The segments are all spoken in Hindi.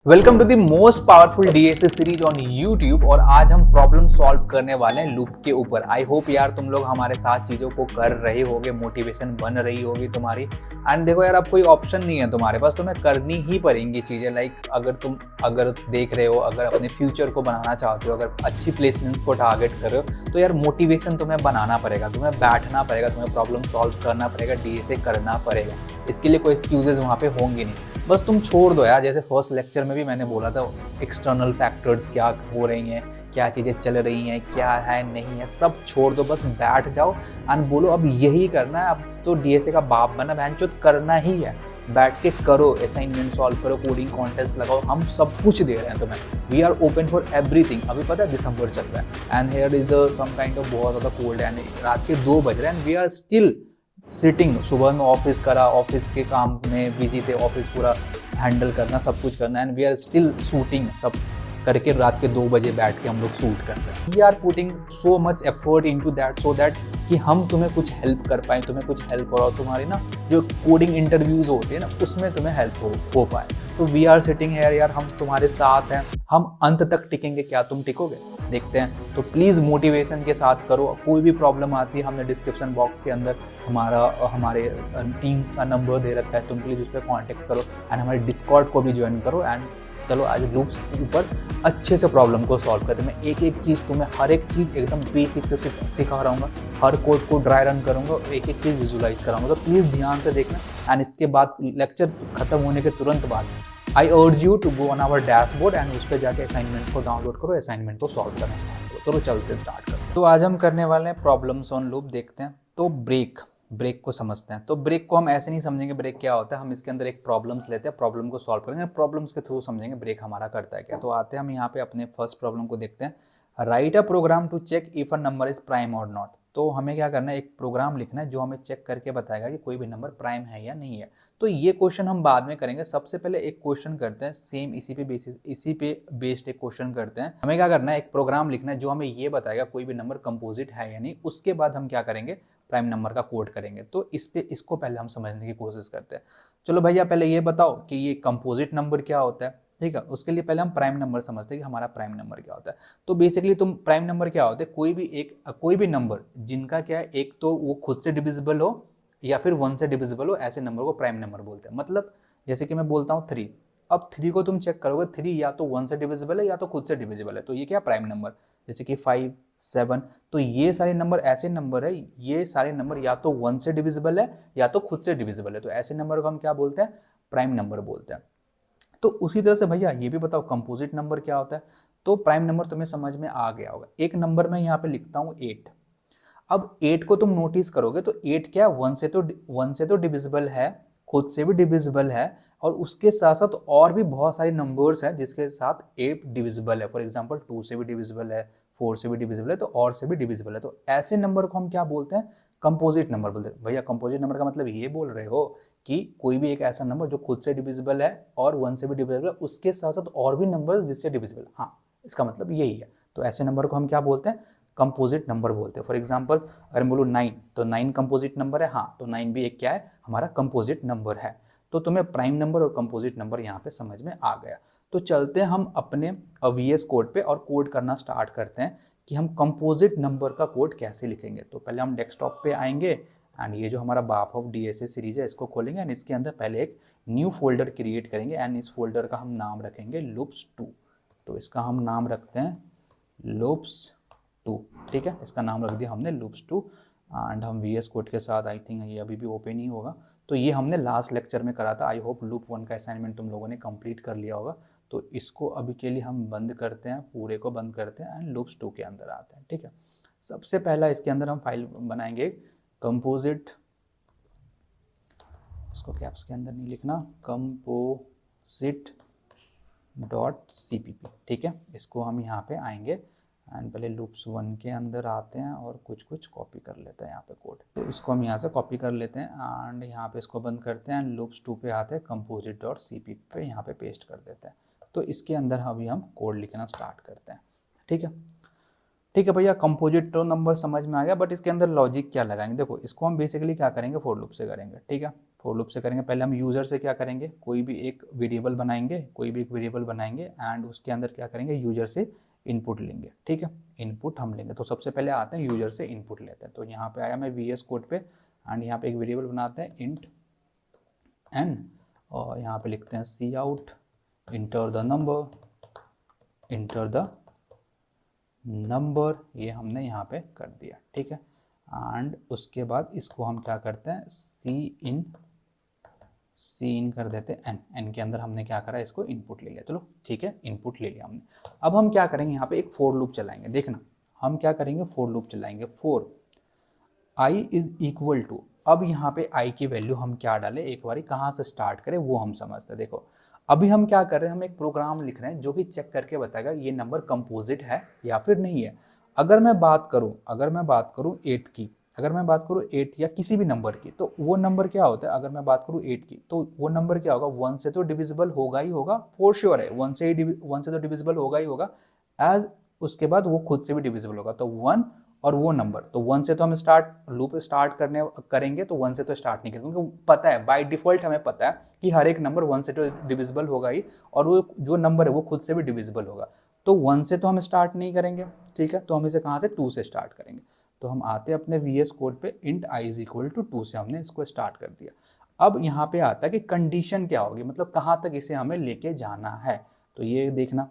Welcome to the most powerful DSA series on YouTube. और आज हम प्रॉब्लम सॉल्व करने वाले हैं लूप के ऊपर। आई होप यार तुम लोग हमारे साथ चीज़ों को कर रहे होगे, मोटिवेशन बन रही होगी तुम्हारी। एंड देखो यार, अब कोई ऑप्शन नहीं है तुम्हारे पास, तुम्हें करनी ही पड़ेंगी चीज़ें। लाइक अगर देख रहे हो, अगर अपने फ्यूचर को बनाना चाहते हो, अगर अच्छी प्लेसमेंट्स को टारगेट कर रहे हो, तो यार मोटिवेशन तुम्हें बनाना पड़ेगा, तुम्हें बैठना पड़ेगा, तुम्हें प्रॉब्लम सॉल्व करना पड़ेगा, डीएसए करना पड़ेगा। इसके लिए कोई एक्सक्यूजेज वहाँ पे होंगे नहीं। बस तुम छोड़ दो यार, जैसे फर्स्ट लेक्चर में भी मैंने बोला था, एक्सटर्नल फैक्टर्स क्या हो रही हैं, क्या चीज़ें चल रही हैं, क्या है नहीं है, सब छोड़ दो। बस बैठ जाओ एंड बोलो अब यही करना है। अब तो डीएसए का बाप बना, बहनचोद करना ही है। बैठ के करो, असाइनमेंट सॉल्व करो, कोडिंग कॉन्टेस्ट लगाओ, हम सब कुछ दे रहे हैं तुम्हें। We are open for everything. अभी पता है दिसंबर चल रहा है and here is the some kind of बहुत ज़्यादा कोल्ड एंड रात के 2 बज रहे हैं and we are still sitting. सुबह में ऑफिस करा, ऑफिस के काम में बिजी थे, ऑफिस पूरा हैंडल करना, सब कुछ करना, and we are still shooting. सब करके रात के 2 बजे बैठ के हम लोग शूट कर रहे हैं। We are putting so much effort into that so that कि हम तुम्हें कुछ हेल्प कर पाए, तुम्हें कुछ हेल्प हो, तुम्हारी ना जो कोडिंग इंटरव्यूज होती है ना, उसमें तुम्हें हेल्प हो पाए। तो वी आर सिटिंग हेयर यार, हम तुम्हारे साथ हैं, हम अंत तक टिकेंगे। क्या तुम टिकोगे? देखते हैं। तो प्लीज़ मोटिवेशन के साथ करो। कोई भी प्रॉब्लम आती है, हमने डिस्क्रिप्शन बॉक्स के अंदर हमारे टीम्स का नंबर दे रखा है, तुम प्लीज़ उस पर कॉन्टेक्ट करो एंड हमारे डिस्कॉर्ड को भी ज्वाइन करो। एंड चलो आज लूप्स के ऊपर अच्छे से प्रॉब्लम को सॉल्व करते हैं। मैं एक एक चीज़ तुम्हें, हर एक चीज़ एकदम बेसिक से सिखा रहा हूँ, हर कोड को ड्राई रन करूँगा, एक एक चीज़ विजुलाइज कराऊंगा। तो प्लीज़ ध्यान से देखना। एंड इसके बाद लेक्चर खत्म होने के तुरंत बाद I urge you to go on our dashboard and उस पर जाके असाइनमेंट को डाउनलोड करो, असाइनमेंट को सॉल्व करना स्टार्ट करो। तो चलते स्टार्ट करो। तो आज हम करने वाले हैं प्रॉब्लम्स ऑन लूप। देखते हैं। तो ब्रेक को समझते हैं। तो ब्रेक को हम ऐसे नहीं समझेंगे ब्रेक क्या होता है, हम इसके अंदर एक प्रॉब्लम्स लेते हैं, प्रॉब्लम को सॉल्व करेंगे, प्रॉब्लम्स के थ्रू समझेंगे ब्रेक हमारा करता है क्या। तो आते हैं हम यहाँ पे अपने फर्स्ट प्रॉब्लम को देखते हैं। Write a program to check if a number is prime और नॉट। तो हमें क्या करना है, एक प्रोग्राम लिखना है जो हमें चेक करके बताएगा कि कोई भी नंबर प्राइम है या नहीं है। तो ये क्वेश्चन हम बाद में करेंगे। सबसे पहले एक क्वेश्चन करते हैं, सेम इसी पे बेस्ड एक क्वेश्चन करते हैं। हमें क्या करना है, एक प्रोग्राम लिखना है जो हमें ये बताएगा कोई भी नंबर कंपोजिट है या नहीं। उसके बाद हम क्या करेंगे, प्राइम नंबर का कोड करेंगे। तो इसको पहले हम समझने की कोशिश करते हैं। चलो भैया पहले ये बताओ कि ये कंपोजिट नंबर क्या होता है। ठीक है, उसके लिए पहले हम प्राइम नंबर समझते हैं कि हमारा प्राइम नंबर क्या होता है। तो बेसिकली तुम प्राइम नंबर क्या होते हैं, कोई भी नंबर जिनका क्या है, एक तो वो खुद से डिविजिबल हो या फिर 1 से डिविजिबल हो, ऐसे नंबर को प्राइम नंबर बोलते हैं। मतलब जैसे कि मैं बोलता हूँ 3, अब 3 को तुम चेक करोगे, 3 या तो 1 से डिविजिबल है या तो खुद से डिविजिबल है, तो ये क्या प्राइम नंबर। जैसे कि 5, 7, तो ये सारे नंबर ऐसे नंबर है, ये सारे नंबर या तो 1 से डिविजिबल है या तो खुद से डिविजिबल है, तो ऐसे नंबर को हम क्या बोलते हैं, प्राइम नंबर बोलते हैं। तो उसी तरह से भैया ये भी बताओ कंपोजिट नंबर क्या होता है। तो प्राइम नंबर तुम्हें समझ में आ गया होगा। एक नंबर में यहाँ पे लिखता हूँ 8। अब 8 को तुम नोटिस करोगे तो 8 क्या, 1 से तो डिविजिबल है, खुद से भी डिविजिबल है, और उसके साथ साथ और भी बहुत सारे नंबर्स हैं जिसके साथ 8 डिविजिबल है। फॉर एग्जांपल 2 से भी डिविजिबल है, 4 से भी डिविजिबल है, तो और से भी डिविजिबल है। तो ऐसे नंबर को हम क्या बोलते हैं, कंपोजिट नंबर बोलते हैं। भैया कंपोजिट नंबर का मतलब ये बोल रहे हो कि कोई भी एक ऐसा नंबर जो खुद से डिविजिबल है और 1 से भी डिविजिबल है, उसके साथ साथ और भी नंबर जिससे डिविजिबल। हाँ, इसका मतलब यही है। तो ऐसे नंबर को हम क्या बोलते हैं, कंपोजिट नंबर बोलते हैं। फॉर एग्जांपल अगर मैं बोलूँ 9, तो 9 कंपोजिट नंबर है। हाँ, तो 9 भी एक क्या है, हमारा कंपोजिट नंबर है। तो तुम्हें प्राइम नंबर और कंपोजिट नंबर यहाँ पे समझ में आ गया। तो चलते हैं हम अपने वीएस कोड पे और कोड करना स्टार्ट करते हैं कि हम कंपोजिट नंबर का कोड कैसे लिखेंगे। तो पहले हम डेस्कटॉप पे आएंगे एंड ये जो हमारा बाप ऑफ डीएसए सीरीज है इसको खोलेंगे एंड इसके अंदर पहले एक न्यू फोल्डर क्रिएट करेंगे एंड इस फोल्डर का हम नाम रखेंगे loops2। तो इसका हम नाम रखते हैं loops2। ठीक है, इसका नाम रख दिया हमने loops2 एंड हम वीएस कोड के साथ, आई थिंक ये अभी भी ओपन ही होगा। तो ये हमने लास्ट लेक्चर में करा था। आई होप लूप 1 का असाइनमेंट तुम लोगों ने कंप्लीट कर लिया होगा। तो इसको अभी के लिए हम बंद करते हैं, पूरे को बंद करते हैं एंड loops2 के अंदर आते हैं। ठीक है, सबसे पहला इसके अंदर हम फाइल बनाएंगे कंपोजिट, इसको कैप्स के अंदर नहीं लिखना, composite डॉट cpp। ठीक है, इसको हम यहाँ पे आएंगे एंड पहले loops1 के अंदर आते हैं और कुछ कॉपी कर लेते हैं यहाँ पे कोड। तो इसको हम यहाँ से कॉपी कर लेते हैं एंड यहाँ पे इसको बंद करते हैं एंड loops2 पे आते हैं, composite डॉट cpp पे यहाँ पे पेस्ट कर देते हैं। तो इसके अंदर अभी हम कोड लिखना स्टार्ट करते हैं। ठीक है भैया, कंपोजिट तो नंबर समझ में आ गया, बट इसके अंदर लॉजिक क्या लगाएंगे। देखो इसको हम बेसिकली क्या करेंगे, फॉर लूप से करेंगे। ठीक है, फॉर लूप से करेंगे, पहले हम यूज़र से क्या करेंगे, कोई भी एक वेरिएबल बनाएंगे एंड उसके अंदर क्या करेंगे, यूज़र से इनपुट लेंगे। ठीक है, इनपुट हम लेंगे। तो सबसे पहले आते हैं यूज़र से इनपुट लेते हैं। तो यहाँ पे आया मैं VS कोड पे एंड यहाँ पे एक वेरिएबल बनाते हैं इंट n और यहाँ पे लिखते हैं सी आउट इंटर द नंबर, ये हमने यहाँ पे कर दिया। ठीक है, एंड उसके बाद इसको हम क्या करते हैं, सी इन कर देते हैं n के अंदर हमने क्या करा, इसको इनपुट ले लिया। चलो ठीक है, इनपुट ले लिया हमने। अब हम क्या करेंगे, यहाँ पे एक फॉर लूप चलाएंगे। देखना हम क्या करेंगे, फॉर लूप चलाएंगे, for i is equal to, अब यहाँ पे i की वैल्यू हम क्या डालें, एक बारी कहाँ से स्टार्ट करें वो हम समझते हैं। देखो अभी हम क्या कर रहे हैं, हम एक प्रोग्राम लिख रहे हैं जो कि चेक करके बताएगा ये नंबर कंपोजिट है या फिर नहीं है। अगर मैं बात करूँ 8 की, अगर मैं बात करूँ 8 या किसी भी नंबर की, तो वो नंबर क्या होता है, अगर मैं बात करूँ 8 की तो वो नंबर क्या होगा, 1 से तो डिविजिबल होगा ही होगा, फॉर श्योर है 1 से तो डिविजिबल होगा ही होगा, एज उसके बाद वो खुद से भी डिविजिबल होगा। तो 1 और वो नंबर, तो 1 से तो हम लूप स्टार्ट करेंगे तो 1 से तो स्टार्ट नहीं करेंगे, क्योंकि पता है बाय डिफॉल्ट हमें पता है कि हर एक नंबर 1 से तो डिविजिबल होगा ही, और वो जो नंबर है वो खुद से भी डिविजिबल होगा। तो 1 से तो हम स्टार्ट नहीं करेंगे। ठीक है, तो हम इसे कहाँ से, 2 से स्टार्ट करेंगे। तो हम आते हैं अपने VS कोड पे, int i is equal to 2 से हमने इसको स्टार्ट कर दिया। अब यहाँ पे आता है कि कंडीशन क्या होगी, मतलब कहाँ तक इसे हमें लेके जाना है। तो ये देखना,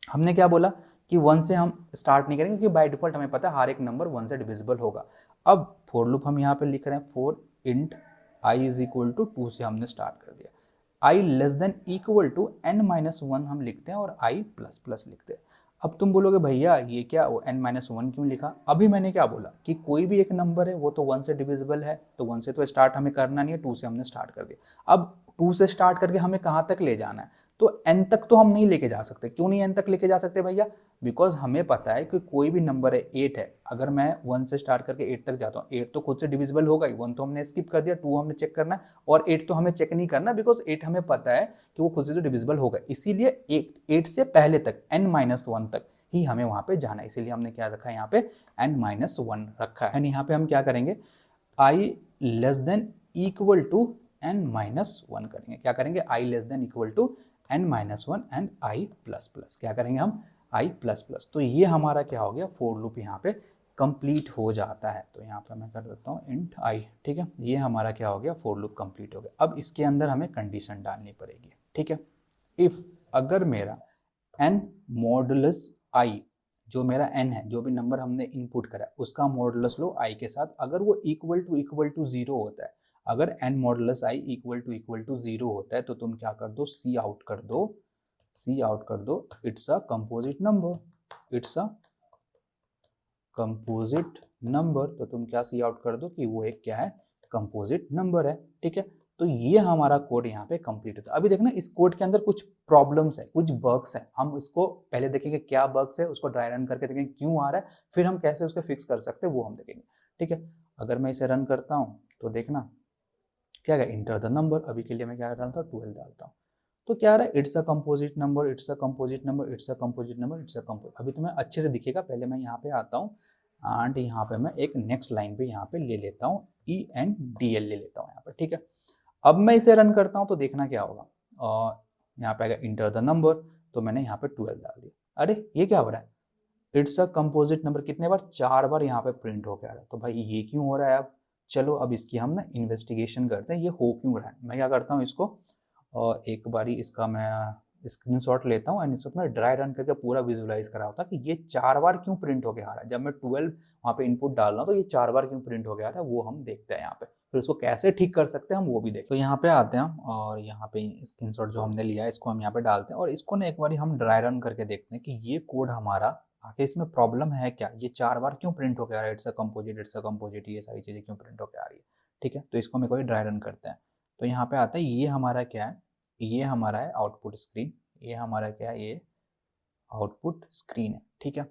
हमने क्या बोला कि 1 से हम स्टार्ट नहीं करेंगे, क्योंकि बाय डिफॉल्ट हमें पता है हर एक नंबर 1 से डिविजिबल होगा। अब फॉर लूप हम यहाँ पे लिख रहे हैं, for int i is equal to 2 से हमने स्टार्ट कर दिया। i less than equal to n-1 हम लिखते हैं और i प्लस प्लस लिखते हैं। अब तुम बोलोगे भैया ये क्या, वो n-1 क्यों लिखा? अभी मैंने क्या बोला कि कोई भी एक नंबर है वो तो 1 से डिविजिबल है, तो 1 से तो स्टार्ट हमें करना नहीं है, 2 से हमने स्टार्ट कर दिया। अब 2 से स्टार्ट करके हमें कहाँ तक ले जाना है, तो n तक तो हम नहीं लेके जा सकते। क्यों नहीं n तक लेके जा सकते भैया? बिकॉज हमें पता है कि कोई भी नंबर है 8 है, अगर मैं 1 से स्टार्ट करके 8 तक जाता हूँ, 8 तो खुद से डिविजिबल होगा ही, 1 तो हमने स्किप कर दिया, 2 हमने चेक करना है, और 8 तो हमें चेक नहीं करना, बिकॉज 8 हमें पता है कि वो खुद से तो डिविजिबल होगा। इसीलिए 8 से पहले तक n-1 तक ही हमें वहां पे जाना है, इसीलिए हमने क्या रखा है यहाँ पे, n-1 रखा है। यहाँ पे हम क्या करेंगे, i less than equal to n-1 करेंगे। क्या करेंगे, i less than equal to n-1 and i plus plus, क्या करेंगे हम, i प्लस प्लस। तो ये हमारा क्या हो गया, फॉर लूप यहाँ पे कंप्लीट हो जाता है। तो यहाँ पे मैं कर देता हूँ इंट i। ठीक है, ये हमारा क्या हो गया, फॉर लूप कंप्लीट हो गया। अब इसके अंदर हमें कंडीशन डालनी पड़ेगी। ठीक है, इफ अगर मेरा n मॉडुलस i, जो मेरा n है, जो भी नंबर हमने इनपुट करा है उसका मॉडुलस लो i के साथ, अगर वो इक्वल टू 0 होता है, अगर n modulus i equal to 0 होता है, तो तुम क्या कर दो, सी आउट कर दो, इट्स अ कंपोजिट नंबर। तो तुम क्या सी आउट कर दो कि वो एक क्या है, कंपोजिट नंबर है। ठीक है, तो ये हमारा कोड यहाँ पे कंप्लीट होता है। अभी देखना इस कोड के अंदर कुछ प्रॉब्लम्स है, कुछ बग्स है, हम इसको पहले देखेंगे क्या बग्स है, उसको ड्राई रन करके देखेंगे क्यों आ रहा है, फिर हम कैसे उसको फिक्स कर सकते हैं वो हम देखेंगे। ठीक है, अगर मैं इसे रन करता हूँ तो देखना क्या है, इंटर द नंबर, अभी के लिए मैं क्या डालता हूँ, 12 डालता हूँ। तो क्या आ रहा है, इट्स अ कंपोजिट नंबर। अभी तुम्हें अच्छे से दिखेगा, पहले मैं यहाँ पे आता हूँ एंड यहाँ पे मैं एक नेक्स्ट लाइन पे यहाँ पे ले लेता हूँ, ENDL ले लेता हूँ यहाँ पे। ठीक है, अब मैं इसे रन करता हूँ तो देखना क्या होगा, यहाँ पे आएगा इंटर द नंबर, तो मैंने यहाँ पे 12 डाल दिया। अरे ये क्या हो रहा है, इट्स अ कंपोजिट नंबर कितने बार, 4 बार यहाँ पे प्रिंट होकर आ रहा है। तो भाई ये क्यों हो रहा है? अब चलो अब इसकी हम ना इन्वेस्टिगेशन करते हैं, ये हो क्यों रहा है। मैं क्या करता हूँ, इसको और एक बारी इसका मैं स्क्रीनशॉट लेता हूँ एंड इसको मैं ड्राई रन करके पूरा विजुअलाइज करा होता कि ये 4 बार क्यों प्रिंट होके आ रहा है। जब मैं 12 वहाँ पे इनपुट डाल रहा हूँ तो ये 4 बार क्यों प्रिंट होके आ रहा है, वो हम देखते हैं यहाँ पे, फिर उसको कैसे ठीक कर सकते हैं हम वो भी देखते हैं। तो यहाँ पे आते हैं और यहाँ पे स्क्रीनशॉट जो हमने लिया है इसको हम यहाँ पे डालते हैं और इसको ना एक बार हम ड्राई रन करके देखते हैं कि ये कोड हमारा आगे इसमें प्रॉब्लम है क्या, ये 4 बार क्यों प्रिंट होके आ रहा है, इट्स अ कंपोजिट, ये सारी चीज़ें क्यों प्रिंट होके आ रही है। ठीक है, तो इसको हम एक बार ड्राई रन करते हैं। तो यहाँ पे आता है, ये हमारा क्या है, ये हमारा है आउटपुट स्क्रीन, ये हमारा क्या है, ये आउटपुट स्क्रीन है। ठीक है,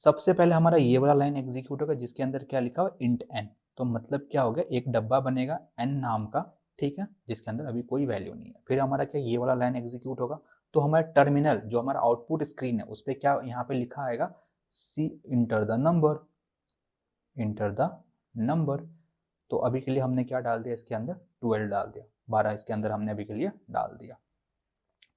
सबसे पहले हमारा ये वाला लाइन एग्जीक्यूट होगा जिसके अंदर क्या लिखा हुआ, इंट n। तो मतलब क्या हो गया, एक डब्बा बनेगा n नाम का, ठीक है, जिसके अंदर अभी कोई वैल्यू नहीं है। फिर हमारा क्या, ये वाला लाइन एग्जीक्यूट होगा, तो हमारा टर्मिनल जो हमारा आउटपुट स्क्रीन है उस पर क्या यहाँ पे लिखा आएगा, सी इंटर द नंबर, तो अभी के लिए हमने क्या डाल दिया इसके अंदर, 12 डाल दिया, 12 इसके अंदर हमने अभी के लिए डाल दिया,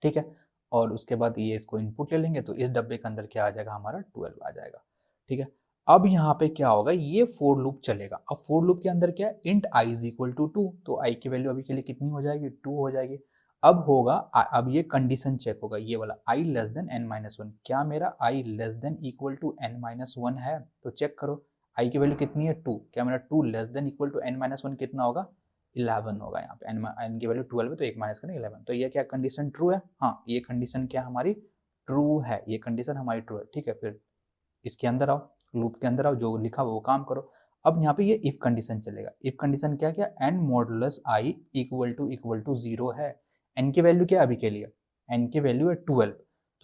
ठीक है। और उसके बाद ये इसको इनपुट ले लेंगे तो इस डब्बे के अंदर क्या आ जाएगा, हमारा 12 आ जाएगा, ठीक है। अब यहाँ पे क्या होगा, ये फोर लूप चलेगा। अब फोर लूप के अंदर क्या है, int i is equal to 2, तो i की वैल्यू अभी के लिए कितनी हो जाएगी, 2 हो जाएगी। अब होगा, अब ये कंडीशन चेक होगा, ये वाला i लेस देन n-1, क्या मेरा i less than equal to n-1 है, तो चेक करो i की वैल्यू कितनी है 2, क्या मेरा 2 less than equal to n-1 कितना होगा, 11 होगा। यहाँ पे n की वैल्यू 12 है तो 1 माइनस करें 11, तो ये क्या कंडीशन ट्रू है, हाँ ये कंडीशन क्या हमारी ट्रू है, ये कंडीशन हमारी ट्रू है, ठीक है। फिर इसके अंदर आओ, लूप के अंदर आओ, जो लिखा वो काम करो। अब यहाँ पे ये इफ कंडीशन चलेगा, इफ कंडीशन क्या क्या, n modulus i equal to 0 है, n की वैल्यू क्या है अभी के लिए, n की वैल्यू है 12,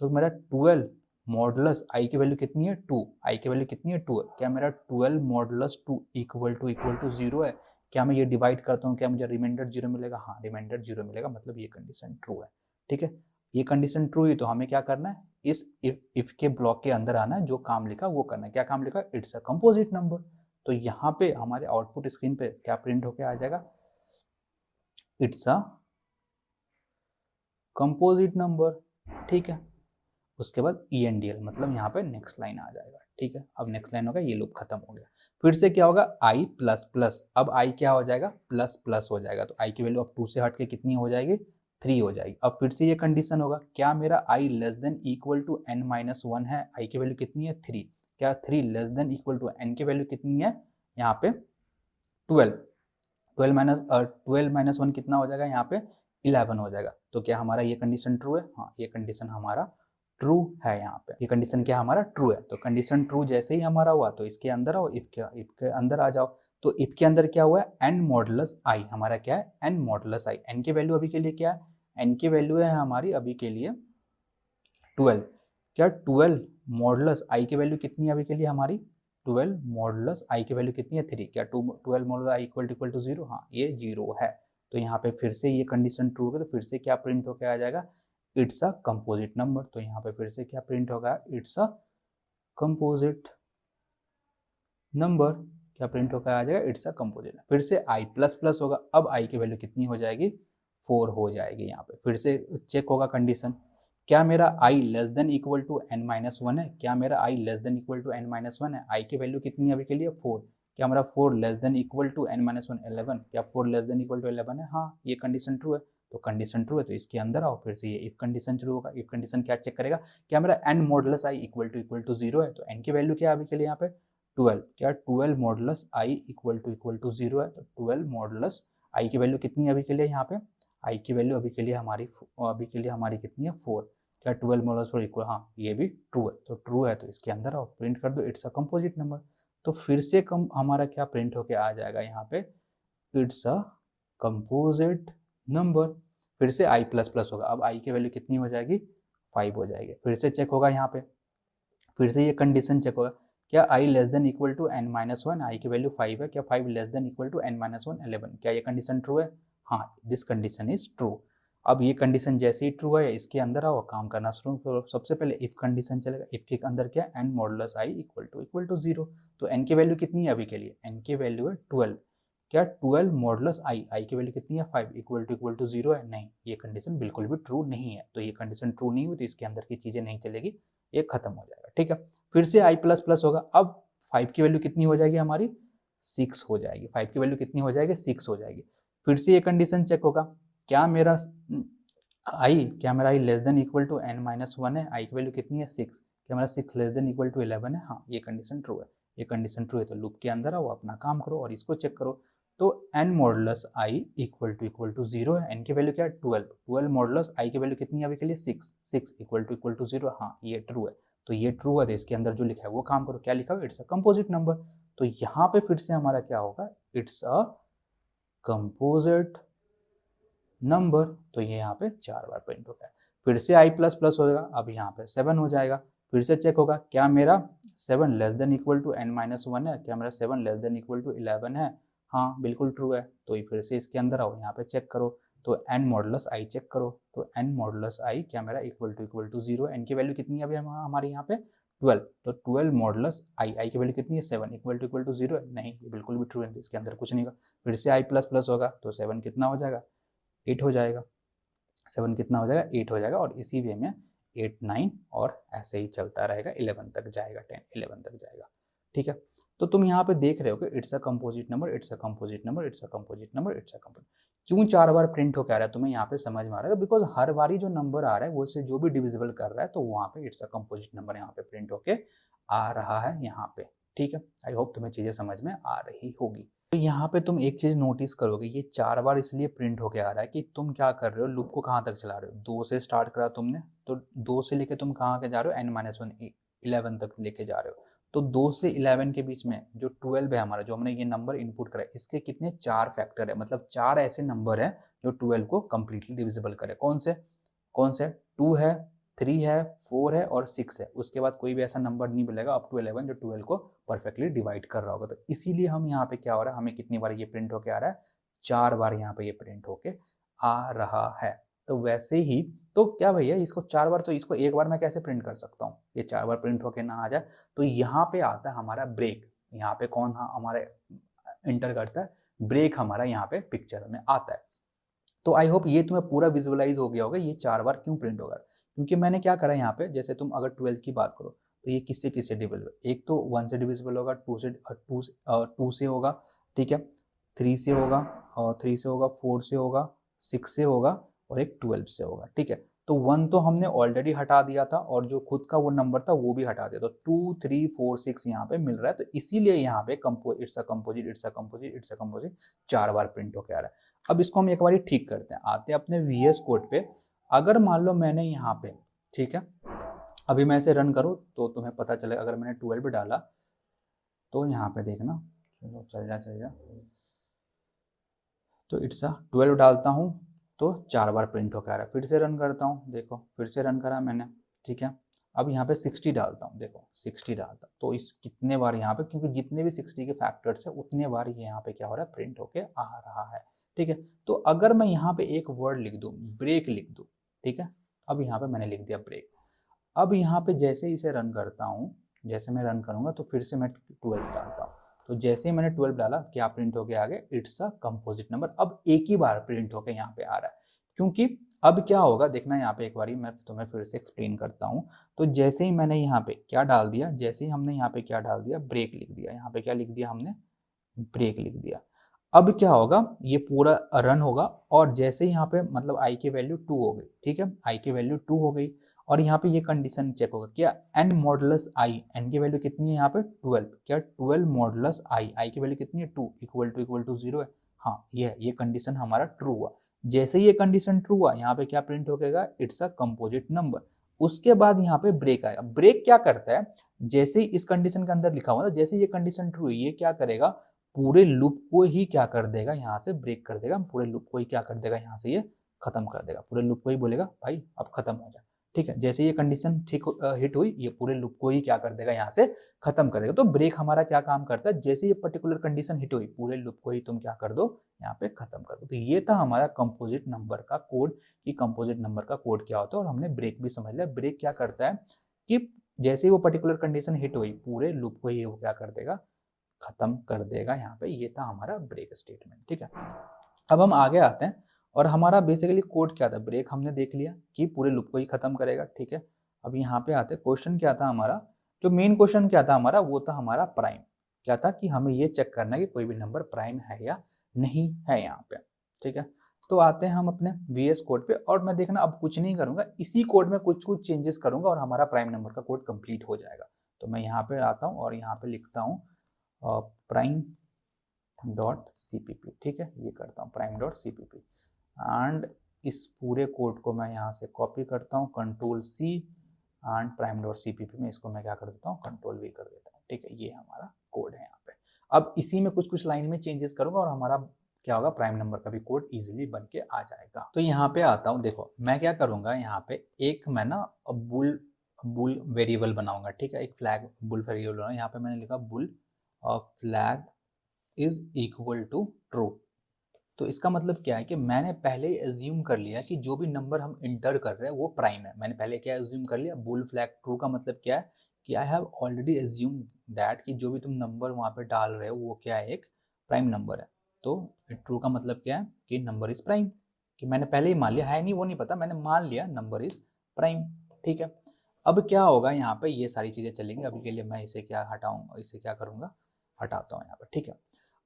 तो मेरा 12 मॉडुलस i की वैल्यू कितनी है 2, i की वैल्यू कितनी है 2 है, क्या मेरा 12 मॉडुलस 2 इक्वल टू 0 है, क्या मैं ये डिवाइड करता हूँ, क्या मुझे रिमाइंडर 0 मिलेगा, हाँ रिमाइंडर 0 मिलेगा, मतलब ये कंडीशन ट्रू है, ठीक है। ये कंडीशन ट्रू हुई तो हमें क्या करना है, इस इफ के ब्लॉक के अंदर आना है, जो काम लिखा वो करना है, क्या काम लिखा, इट्स अ कंपोजिट नंबर। तो यहाँ पे हमारे आउटपुट स्क्रीन पे क्या प्रिंट होके आ जाएगा, इट्स अ कंपोजिट नंबर, ठीक है। उसके बाद ENDL, मतलब यहाँ पे नेक्स्ट लाइन आ जाएगा, ठीक है। अब नेक्स्ट लाइन होगा, ये लूप खत्म हो गया। फिर से क्या होगा, i प्लस प्लस, अब i क्या हो जाएगा, प्लस प्लस हो जाएगा, तो i की वैल्यू अब 2 से हट के कितनी हो जाएगी, 3 हो जाएगी। अब फिर से ये कंडीशन होगा, क्या मेरा i less than equal to n-1 है, i की वैल्यू कितनी है 3, क्या 3 less than equal to n की वैल्यू कितनी है यहाँ पे 12, 12 माइनस 1 कितना हो जाएगा यहाँ पे 11 हो जाएगा। तो क्या हमारा ये कंडीशन ट्रू है, हाँ ये कंडीशन हमारा ट्रू है। यहाँ पे ये कंडीशन क्या हमारा ट्रू है, तो कंडीशन ट्रू जैसे ही हमारा हुआ तो इसके अंदर आओ, इफ के अंदर आ जाओ। तो इफ के अंदर क्या हुआ है, n मॉडुलस i, हमारा क्या है n मॉडुलस i, n की वैल्यू अभी के लिए क्या है, n की वैल्यू है हमारी अभी के लिए 12, क्या 12 मॉडुलस i की वैल्यू कितनी है अभी के लिए हमारी 12 मॉडुलस i की वैल्यू कितनी है 3, क्या 12 मॉडुलस i इक्वल टू 0, हाँ ये 0 है। तो यहाँ पे फिर से ये कंडीशन ट्रू होगा, तो फिर से क्या प्रिंट होकर आ जाएगा, इट्स अ कंपोजिट नंबर। तो यहाँ पे फिर से क्या प्रिंट होगा, इट्स अ कंपोजिट नंबर, क्या प्रिंट होकर आ जाएगा, इट्स अ कंपोजिट। फिर से i प्लस प्लस होगा, अब i की वैल्यू कितनी हो जाएगी 4 हो जाएगी। यहाँ पे फिर से चेक होगा कंडीशन, क्या मेरा i less than equal to n-1 है, क्या मेरा i less than equal to n-1 है, i की वैल्यू कितनी है अभी के लिए 4, क्या मेरा 4 less than equal to n-1 11, क्या 4 लेस देन इक्वल टू 11 है, हाँ ये कंडीशन ट्रू है। तो कंडीशन ट्रू है तो इसके अंदर आओ, फिर से ये इफ कंडीशन ट्रू होगा, इफ कंडीशन क्या चेक करेगा, क्या मेरा n modulus i equal to 0 है, तो n की वैल्यू क्या है अभी के लिए यहाँ पे 12, क्या 12 मॉडुलस i इक्वल टू 0 है, तो 12 मॉडुलस i की वैल्यू कितनी है अभी के लिए यहाँ पे, i की वैल्यू अभी के लिए हमारी कितनी है 4, क्या 12 मॉडुलस 4 इक्वल, हाँ ये भी ट्रू है। तो ट्रू है तो इसके अंदर आओ, प्रिंट कर दो इट्स अ कंपोजिट नंबर। तो फिर से कम हमारा क्या प्रिंट होके आ जाएगा यहाँ पे, इट्स अ कंपोजिट नंबर। फिर से i प्लस प्लस होगा, अब i की वैल्यू कितनी हो जाएगी 5 हो जाएगी। फिर से चेक होगा यहाँ पे, फिर से ये कंडीशन चेक होगा, क्या i less than equal to n-1, i की वैल्यू 5 है, क्या 5 less than equal to n-1 11, क्या ये कंडीशन ट्रू है, हाँ दिस कंडीशन इज ट्रू। अब ये कंडीशन जैसे ही ट्रू है इसके अंदर आओ, काम करना शुरू करो। सबसे पहले इफ कंडीशन चलेगा, इफ के अंदर क्या n modulus i equal to 0, तो n की वैल्यू कितनी है अभी के लिए, n की वैल्यू है 12, क्या 12 मॉडुलस i की वैल्यू कितनी है 5 इक्वल टू 0 है, नहीं ये कंडीशन बिल्कुल भी ट्रू नहीं है। तो ये कंडीशन ट्रू नहीं हुई तो इसके अंदर की चीजें नहीं चलेगी, ये खत्म हो जाएगा, ठीक है। फिर से i प्लस प्लस होगा, अब 5 की वैल्यू कितनी हो जाएगी हमारी 6 हो जाएगी, 5 की वैल्यू कितनी हो जाएगी 6 हो जाएगी। फिर से ये कंडीशन चेक होगा, क्या मेरा i less than equal to n-1 है, i की वैल्यू कितनी है 6, क्या मेरा 6 लेस देन इक्वल टू 11 है, हाँ ये कंडीशन ट्रू है। ये कंडीशन ट्रू है तो लूप के अंदर आओ, अपना काम करो और इसको चेक करो। तो n modulus i equal to 0 है, n की वैल्यू क्या है 12 मॉडुलस i की वैल्यू कितनी है अभी के लिए 6 इक्वल टू 0, हाँ ये ट्रू है। तो ये ट्रू है तो इसके अंदर जो लिखा है वो काम करो, क्या लिखा है इट्स अ कंपोजिट नंबर। तो यहाँ पे फिर से हमारा क्या होगा, इट्स अ कंपोजिट नंबर। तो ये यहाँ पे 4 बार प्रिंट होता है। फिर से i प्लस प्लस होगा, अब यहाँ पे 7 हो जाएगा। फिर से चेक होगा, क्या मेरा 7 less than equal to n-1 है, क्या मेरा 7 लेस देन इक्वल टू 11 है, हाँ बिल्कुल ट्रू है। तो ये फिर से इसके अंदर आओ, यहाँ पे चेक करो, तो n मॉडुलस i चेक करो, तो n मॉडुलस i क्या मेरा इक्वल टू 0 है, n की वैल्यू कितनी है अभी हमारी यहाँ पे 12, तो 12 मॉडुलस आई की वैल्यू कितनी है 7 इक्वल टू 0 है, नहीं ये बिल्कुल भी ट्रू है, इसके अंदर कुछ नहीं होगा। फिर से आई प्लस प्लस होगा तो 7 कितना हो जाएगा 8 हो जाएगा, 7 कितना हो जाएगा 8 हो जाएगा, और इसी वे में 8 9 और ऐसे ही चलता रहेगा 11 तक जाएगा, 10 11 तक जाएगा। ठीक है, तो तुम यहाँ पे देख रहे हो कि it's a composite number, it's a composite number, it's a composite number, it's a composite. क्यों 4 बार प्रिंट होकर आ रहा है तुम्हें यहाँ पे समझ में आ रहा है, बिकॉज हर बारी जो नंबर आ रहा है वो से जो भी डिविजिबल कर रहा है तो वहाँ पे इट्स अ कंपोजिट नंबर यहाँ पे प्रिंट होके आ रहा है यहाँ पे। ठीक है, आई होप तुम्हें चीजें समझ में आ रही होगी। तो यहाँ पे तुम एक चीज नोटिस करोगे, ये 4 बार इसलिए प्रिंट होके आ रहा है कि तुम क्या कर रहे हो, लूप को कहाँ तक चला रहे हो, 2 से स्टार्ट करा तुमने, तो 2 से लेके तुम कहाँ के जा रहे हो n-1 11 तक लेके जा रहे हो। तो 2 से 11 के बीच में जो 12 है हमारा, जो हमने ये नंबर इनपुट करा है, इसके कितने 4 फैक्टर है, मतलब 4 ऐसे नंबर है जो 12 को कंप्लीटली डिविजिबल करे। कौन से 2 है, 3 है, 4 है और 6 है। उसके बाद कोई भी ऐसा नंबर नहीं मिलेगा अप टू 11 जो 12 को परफेक्टली डिवाइड कर रहा होगा। तो इसीलिए हम यहाँ पे क्या हो रहा है, हमें कितनी बार ये प्रिंट होके आ रहा है, 4 बार यहाँ पे ये प्रिंट होके आ रहा है। तो वैसे ही तो क्या भैया इसको 4 बार, तो इसको एक बार मैं कैसे प्रिंट कर सकता हूँ, ये 4 बार प्रिंट होके ना आ जाए। तो यहाँ पे आता है हमारा ब्रेक, यहाँ पे कौन हमारे इंटर करता है, ब्रेक हमारा यहाँ पे पिक्चर में आता है। तो आई होप ये तुम्हें पूरा विजुअलाइज हो गया होगा ये 4 बार क्यों प्रिंट होगा। क्योंकि मैंने क्या करा यहाँ पे, जैसे तुम अगर 12 की बात करो तो ये किससे किससे डिविजिबल, एक तो 1 से डिविजिबल होगा, 2 से होगा, ठीक है, 3 से होगा, और 3 से होगा, 4 से होगा, 6 से होगा और एक 12 से होगा। ठीक है, तो 1 तो हमने ऑलरेडी हटा दिया था और जो खुद का वो नंबर था वो भी हटा दिया, तो 2 3 4 6 यहाँ पे मिल रहा है। तो इसीलिए यहाँ पे it's a composite, it's a composite, it's a composite 4 bar print होकर आ रहा है। अब इसको हम एक बार ठीक करते हैं, आते हैं अपने VS कोड पे। अगर मान लो मैंने यहाँ पे, ठीक है, अभी मैं इसे रन करूँ तो तुम्हें पता चलेगा। अगर मैंने 12 डाला तो यहाँ पे देखना, चलो चल जा, तो इट्स अ 12 डालता हूँ तो 4 बार प्रिंट होकर आ रहा है। फिर से रन करता हूँ, देखो फिर से रन करा मैंने, ठीक है। अब यहाँ पे 60 डालता हूँ, देखो 60 डालता हूँ तो इस कितने बार यहाँ पे, क्योंकि जितने भी 60 के फैक्टर्स है उतने बार ये यहाँ पे क्या हो रहा है, प्रिंट होके आ रहा है। ठीक है, तो अगर मैं यहाँ पे एक वर्ड लिख दूँ, ब्रेक लिख दूँ, ठीक है, अब यहाँ पे मैंने लिख दिया ब्रेक। अब यहाँ पे जैसे ही इसे रन करता हूँ, जैसे मैं रन करूँगा तो फिर से मैं 12 डालता हूँ, तो जैसे ही मैंने 12 डाला क्या प्रिंट होके आ गया, इट्स अ कंपोजिट नंबर। अब एक ही बार प्रिंट होके यहाँ पे आ रहा है, क्योंकि अब क्या होगा देखना, यहाँ पे एक बारी मैं तुम्हें फिर से एक्सप्लेन करता हूँ। तो जैसे ही मैंने यहाँ पे क्या डाल दिया, जैसे ही हमने यहाँ पे क्या डाल दिया, ब्रेक लिख दिया, यहाँ पे क्या लिख दिया हमने, ब्रेक लिख दिया। अब क्या होगा, ये पूरा रन होगा और जैसे ही यहाँ पे मतलब आई की वैल्यू 2 हो गई, ठीक है, आई की वैल्यू 2 हो गई और यहाँ पे ये कंडीशन चेक होगा, क्या n मॉडुलस आई, n की वैल्यू कितनी है यहाँ पे 12, क्या 12 मॉडुलस आई, आई की वैल्यू कितनी है 2 इक्वल टू 0 है। हाँ ये कंडीशन हमारा ट्रू हुआ। जैसे ये कंडीशन ट्रू हुआ यहाँ पे क्या प्रिंट होगा, इट्स अ कंपोजिट नंबर। उसके बाद यहाँ पे ब्रेक आएगा। ब्रेक क्या करता है, जैसे ही इस कंडीशन के अंदर लिखा हुआ था, जैसे ये कंडीशन ट्रू है, ये क्या करेगा, पूरे लूप को ही क्या कर देगा, यहाँ से ब्रेक कर देगा, पूरे लूप को ही क्या कर देगा, यहाँ से ये खत्म कर देगा, पूरे लूप को ही बोलेगा भाई अब खत्म हो जा। ठीक है, जैसे ये कंडीशन ठीक हिट हुई, ये पूरे लूप को ही क्या कर देगा, यहाँ से खत्म कर देगा। तो ब्रेक हमारा क्या काम करता है, जैसे ये पर्टिकुलर कंडीशन हिट हुई, पूरे लूप को ही तुम क्या कर दो, यहाँ पे खत्म कर दो। तो ये था हमारा कंपोजिट नंबर का कोड, कि कंपोजिट नंबर का कोड क्या होता है। और हमने ब्रेक भी समझ लिया। ब्रेक क्या करता है कि जैसे ही वो पर्टिकुलर कंडीशन हिट हुई, पूरे लूप को ही वो क्या कर देगा, खत्म कर देगा। यहाँ पे ये था हमारा ब्रेक स्टेटमेंट। ठीक है, अब हम आगे आते हैं और हमारा बेसिकली कोड क्या था, ब्रेक हमने देख लिया कि पूरे लूप को ही खत्म करेगा। ठीक है, अब यहाँ पे आते हैं, क्वेश्चन क्या था हमारा, जो मेन क्वेश्चन क्या था हमारा, वो था हमारा प्राइम। क्या था कि हमें ये चेक करना है कि कोई भी नंबर प्राइम है या नहीं है यहाँ पे। ठीक है, तो आते हैं हम अपने VS कोड पे और मैं देखना अब कुछ नहीं करूंगा, इसी कोड में कुछ कुछ चेंजेस करूंगा और हमारा प्राइम नंबर का कोड कंप्लीट हो जाएगा। तो मैं यहाँ पे आता हूँ और यहाँ पे लिखता हूँ प्राइम डॉट CPP। ठीक है, ये करता हूँ प्राइम डॉट CPP एंड इस पूरे कोड को मैं यहाँ से कॉपी करता हूँ, Ctrl+C and prime dot CPP में इसको मैं क्या कर देता हूँ, Ctrl+V कर देता हूँ। ठीक है, ये हमारा कोड है यहाँ पे। अब इसी में कुछ कुछ लाइन में चेंजेस करूंगा और हमारा क्या होगा, प्राइम नंबर का भी कोड इजीली बन के आ जाएगा। तो यहाँ पे आता हूँ, देखो मैं क्या करूंगा, यहाँ पे एक मैं ना बुल वेरिएबल बनाऊंगा। ठीक है, एक फ्लैग बुल वेरिएबल बनाऊंगा। यहाँ पे मैंने लिखा bool flag is equal to true. तो इसका मतलब क्या है कि मैंने पहले एज्यूम कर लिया कि जो भी नंबर हम इंटर कर रहे हैं वो प्राइम है। मैंने पहले क्या एज्यूम कर लिया, बुल फ्लैग ट्रू का मतलब क्या है कि I have already assume that कि जो भी तुम नंबर वहाँ पे डाल रहे हो वो क्या है, एक प्राइम नंबर है। तो ट्रू का मतलब क्या है कि नंबर इज प्राइम, कि मैंने पहले ही मान लिया, है नहीं वो नहीं पता, मैंने मान लिया नंबर इज प्राइम। ठीक है, अब क्या होगा यहाँ पे, ये सारी चीजें चलेंगी। अभी के लिए मैं इसे क्या हटाऊंगा, इसे क्या करूंगा, हटाता हूँ यहाँ पे। ठीक है,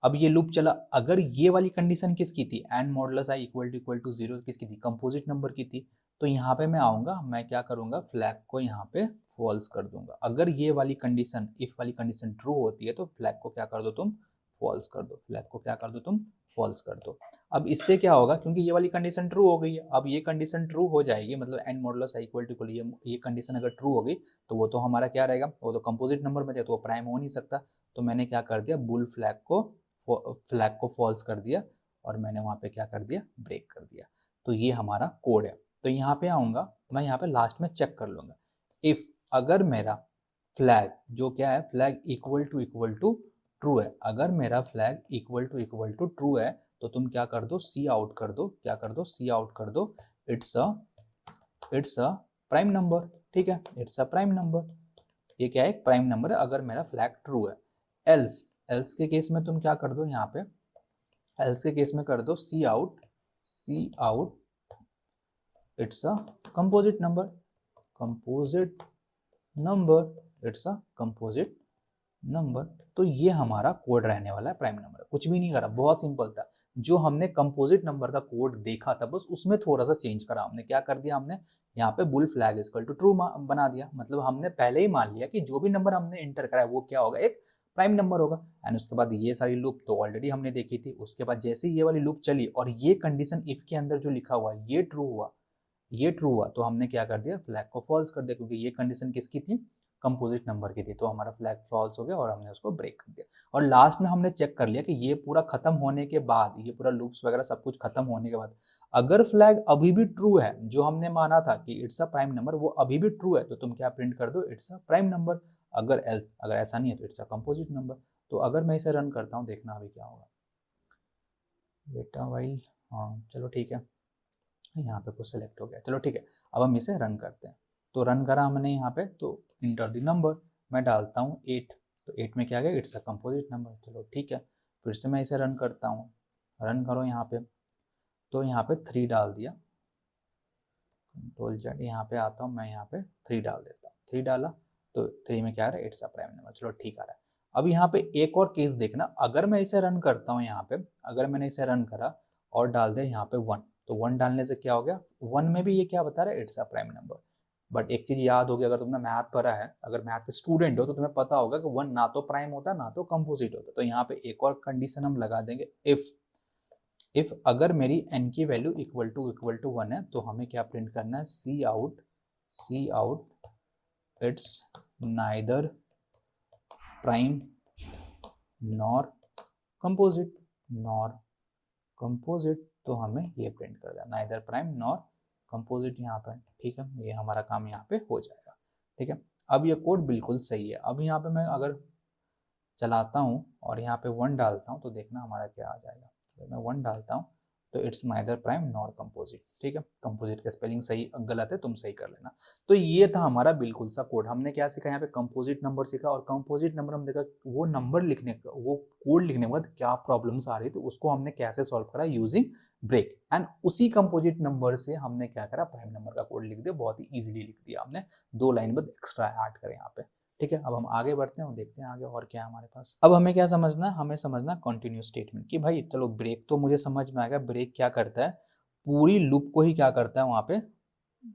अब ये लूप चला। अगर ये वाली कंडीशन किसकी थी, N modulus I equal to zero, किसकी थी, कंपोजिट नंबर की थी। तो यहाँ पे मैं आऊंगा, मैं क्या करूंगा, फ्लैग को यहाँ पे फॉल्स कर दूंगा। अगर ये वाली कंडीशन, इफ वाली कंडीशन ट्रू होती है तो फ्लैग को क्या कर दो तुम, फॉल्स कर दो। फ्लैग को क्या कर दो तुम, फॉल्स कर दो। अब इससे क्या होगा, क्योंकि ये वाली कंडीशन ट्रू हो गई है, अब ये कंडीशन ट्रू हो जाएगी, मतलब N modulus I equal to, ये कंडीशन अगर ट्रू हो गई तो वो तो हमारा क्या रहेगा, वो तो कंपोजिट नंबर में थे तो वो प्राइम हो नहीं सकता। तो मैंने क्या कर दिया, बुल फ्लैग को फॉल्स कर दिया और मैंने वहां पे क्या कर दिया, ब्रेक कर दिया। तो ये हमारा कोड है। तो यहाँ पे आऊंगा मैं, यहाँ पे लास्ट में चेक कर लूंगा, इफ अगर मेरा फ्लैग जो क्या है, फ्लैग इक्वल टू ट्रू है, अगर मेरा फ्लैग इक्वल टू ट्रू है तो तुम क्या कर दो, सी आउट कर दो, क्या कर दो, सी आउट कर दो, इट्स अ प्राइम नंबर। ठीक है, इट्स अ प्राइम नंबर, ये क्या है, एक प्राइम नंबर है अगर मेरा फ्लैग ट्रू है। एल्स के केस में तुम क्या कर दो, यहाँ पे एल्स के केस में कर दो cout it's a composite number, it's a composite number. तो ये हमारा कोड रहने वाला है प्राइम नंबर, कुछ भी नहीं करा, बहुत सिंपल था। जो हमने कंपोजिट नंबर का कोड देखा था बस उसमें थोड़ा सा चेंज करा हमने। क्या कर दिया हमने, यहाँ पे bool flag equal to true बना दिया, मतलब हमने पहले ही मान लिया कि जो भी नंबर हमने इंटर करा है वो क्या होगा, एक प्राइम नंबर होगा। एंड उसके बाद ये सारी लूप तो ऑलरेडी हमने देखी थी। उसके बाद जैसे ये वाली लूप चली और ये कंडीशन इफ के अंदर जो लिखा हुआ ये ट्रू हुआ तो हमने क्या कर दिया, फ्लैग को फॉल्स कर दिया, क्योंकि ये कंडीशन किसकी थी, कंपोजिट नंबर की थी। तो हमारा फ्लैग फॉल्स हो गया और हमने उसको ब्रेक कर दिया। और लास्ट में हमने चेक कर लिया कि ये पूरा खत्म होने के बाद, ये पूरा लूप्स वगैरह सब कुछ खत्म होने के बाद अगर फ्लैग अभी भी ट्रू है, जो हमने माना था कि इट्स अ प्राइम नंबर वो अभी भी ट्रू है, तो तुम क्या प्रिंट कर दो, इट्स अ प्राइम नंबर। अगर ऐसा नहीं है तो इट्स अ कंपोजिट नंबर। तो अगर मैं इसे रन करता हूँ, देखना अभी क्या होगा बेटा भाई। हाँ चलो ठीक है, यहाँ पे कुछ सेलेक्ट हो गया, चलो ठीक है। अब हम इसे रन करते हैं। तो रन करा हमने यहाँ पे, तो इंटर द नंबर मैं डालता हूँ 8, तो 8 में क्या आ गया, इट्स अ कंपोजिट नंबर। चलो ठीक है, फिर से मैं इसे रन करता हूँ, रन करो यहाँ पे, तो यहाँ पे 3 डाल दिया, कंट्रोल जेड, यहाँ पे आता हूँ मैं, यहाँ पे 3 डाल देता हूँ, 3 डाला तो 3 में क्या आ रहा है, इट्स अ प्राइम नंबर। चलो ठीक आ रहा है। अब यहाँ पे एक और केस देखना, अगर मैं इसे रन करता हूँ यहाँ पे, अगर मैंने इसे रन करा और डाल दिया यहाँ पे 1, तो 1 डालने से क्या हो गया, 1 में भी ये क्या बता रहा है, it's a prime number. But एक चीज याद होगी, अगर तुमने मैथ पढ़ा है, अगर मैथ के स्टूडेंट हो तो तुम्हें पता होगा कि 1 ना तो प्राइम होता ना तो कंपोजिट होता। तो यहाँ पे एक और कंडीशन हम लगा देंगे, इफ अगर मेरी n की वैल्यू इक्वल टू 1 है तो हमें क्या प्रिंट करना है, cout it's neither prime nor composite. तो हमें ये प्रिंट कर देना, नाइदर प्राइम नॉर कंपोजिट यहाँ पर। ठीक है, ये हमारा काम यहाँ पे हो जाएगा। ठीक है, अब ये कोड बिल्कुल सही है। अब यहाँ पे मैं अगर चलाता हूँ और यहाँ पे 1 डालता हूँ तो देखना हमारा क्या आ जाएगा। जब मैं 1 डालता हूँ तो it's neither prime nor composite. ठीक है, कंपोजिट का स्पेलिंग सही गलत है तुम सही कर लेना। तो ये था हमारा बिल्कुल सा कोड। हमने क्या सीखा यहाँ पे, कंपोजिट नंबर सीखा, और कंपोजिट नंबर हम देखा वो नंबर लिखने का, वो कोड लिखने के बाद क्या प्रॉब्लम्स आ रही थी उसको हमने कैसे सॉल्व करा यूजिंग ब्रेक। एंड उसी कंपोजिट नंबर से हमने क्या करा, प्राइम नंबर का कोड लिख दिया, बहुत ही ईजिली लिख दिया हमने, 2 लाइन बाद एक्स्ट्रा ऐड करे यहाँ पे। ठीक है, अब हम आगे बढ़ते हैं और देखते हैं आगे और क्या है हमारे पास। अब हमें क्या समझना है, हमें समझना कंटिन्यू स्टेटमेंट, कि भाई चलो ब्रेक तो मुझे समझ में आ गया, ब्रेक क्या करता है, पूरी लूप को ही क्या करता है वहां पे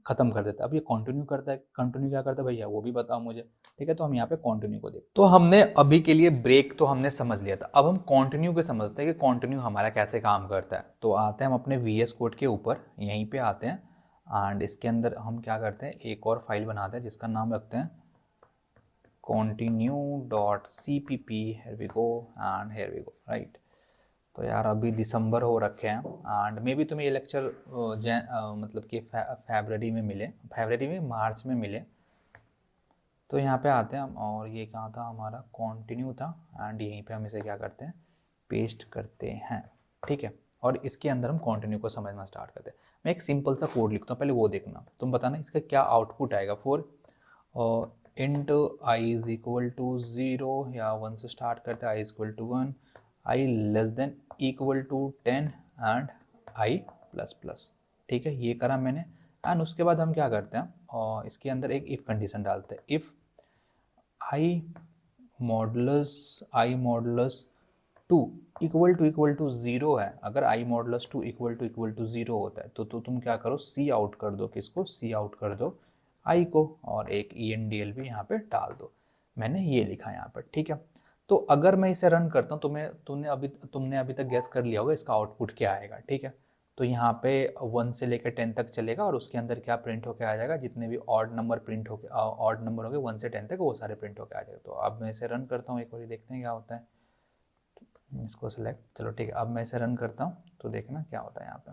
खत्म कर देता है। अब ये कंटिन्यू करता है, कंटिन्यू क्या करता है भैया वो भी बताओ मुझे। ठीक है, तो हम यहाँ पे कंटिन्यू को देखते। तो हमने अभी के लिए ब्रेक तो हमने समझ लिया था, अब हम कंटिन्यू को समझते हैं कि कंटिन्यू हमारा कैसे काम करता है। तो आते हैं हम अपने VS कोड के ऊपर, यहीं पे आते हैं एंड इसके अंदर हम क्या करते हैं, एक और फाइल बनाते हैं जिसका नाम रखते हैं continue.cpp, here we go and here we go, right। तो यार अभी दिसंबर हो रखे हैं एंड मे बी तुम्हें ये लेक्चर मतलब कि फरवरी में मार्च में मिले। तो यहाँ पे आते हैं हम, और ये क्या था हमारा, कंटिन्यू था, एंड यहीं पे हम इसे क्या करते हैं, पेस्ट करते हैं। ठीक है, और इसके अंदर हम कंटिन्यू को समझना स्टार्ट करते हैं। मैं एक सिंपल सा कोड लिखता हूँ, पहले वो देखना, तुम बताना इसका क्या आउटपुट आएगा। For int I is equal to 0 या 1 से स्टार्ट करते हैं, i is equal to 1, I less than equal to 10 and I plus plus. ठीक है, ये करा मैंने। एंड उसके बाद हम क्या करते हैं, और इसके अंदर एक इफ कंडीशन डालते हैं। If I modulus two equal to zero है, अगर i modulus two equal to zero होता है तो तुम क्या करो, सी आउट कर दो। किसको? सी आउट कर दो आई को, और एक ई एन डी एल भी यहाँ पे डाल दो। मैंने ये लिखा यहाँ पर। ठीक है, तो अगर मैं इसे रन करता हूँ तो तुमने अभी तक गेस कर लिया होगा इसका आउटपुट क्या आएगा। ठीक है, तो यहाँ पे 1 से लेकर 10 तक चलेगा और उसके अंदर क्या प्रिंट होकर आ जाएगा, जितने भी ऑड नंबर प्रिंट होके ऑड नंबर होंगे 1 से 10 तक वो सारे प्रिंट होकर आ जाएगा। तो अब मैं इसे रन करता हूँ, एक बार देखते हैं क्या होता है। इसको सिलेक्ट, चलो ठीक है, अब मैं इसे रन करता हूँ तो देखना क्या होता है यहाँ पे।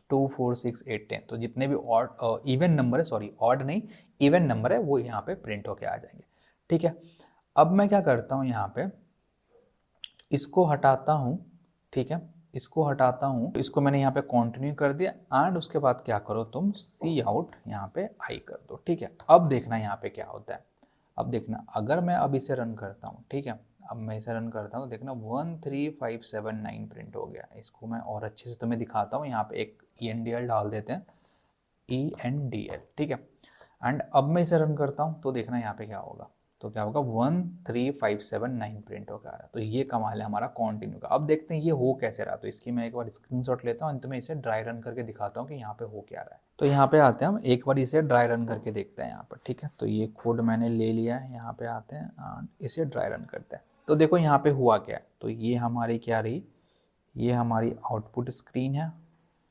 2 4 6 8 10, तो जितने भी ऑड इवन नंबर है, सॉरी ऑड नहीं इवन नंबर है, वो यहाँ पे प्रिंट होके आ जाएंगे। ठीक है, अब मैं क्या करता हूँ, यहाँ पे इसको हटाता हूँ। ठीक है, इसको हटाता हूँ, इसको मैंने यहाँ पे कंटिन्यू कर दिया एंड उसके बाद क्या करो तुम, सी आउट यहाँ पे आई कर दो। ठीक है, अब देखना यहाँ पे क्या होता है। अब देखना, अगर मैं अब इसे रन करता हूँ, ठीक है, अब मैं इसे रन करता हूँ, देखना 13579 प्रिंट हो गया। इसको मैं और अच्छे से तुम्हें दिखाता हूँ, यहाँ पे एक ENDL डाल देते हैं, ENDL। ठीक है, एंड अब मैं इसे रन करता हूँ तो देखना यहाँ पे क्या होगा, तो क्या होगा 13579 प्रिंट होकर आ रहा है। तो ये कमाल है हमारा कॉन्टिन्यू का। अब देखते हैं ये हो कैसे रहा, तो इसकी मैं एक बार स्क्रीनशॉट लेता हूँ, तुम्हें इसे ड्राई रन करके दिखाता हूँ कि यहाँ पे हो क्या रहा है। तो यहाँ पे आते हैं हम, एक बार इसे ड्राई रन करके देखते हैं यहाँ पर। ठीक है, तो ये कोड मैंने ले लिया है, यहाँ पे आते हैं इसे ड्राई रन करते हैं। तो देखो यहाँ पे हुआ क्या है, तो ये हमारी क्या रही, ये हमारी आउटपुट स्क्रीन है,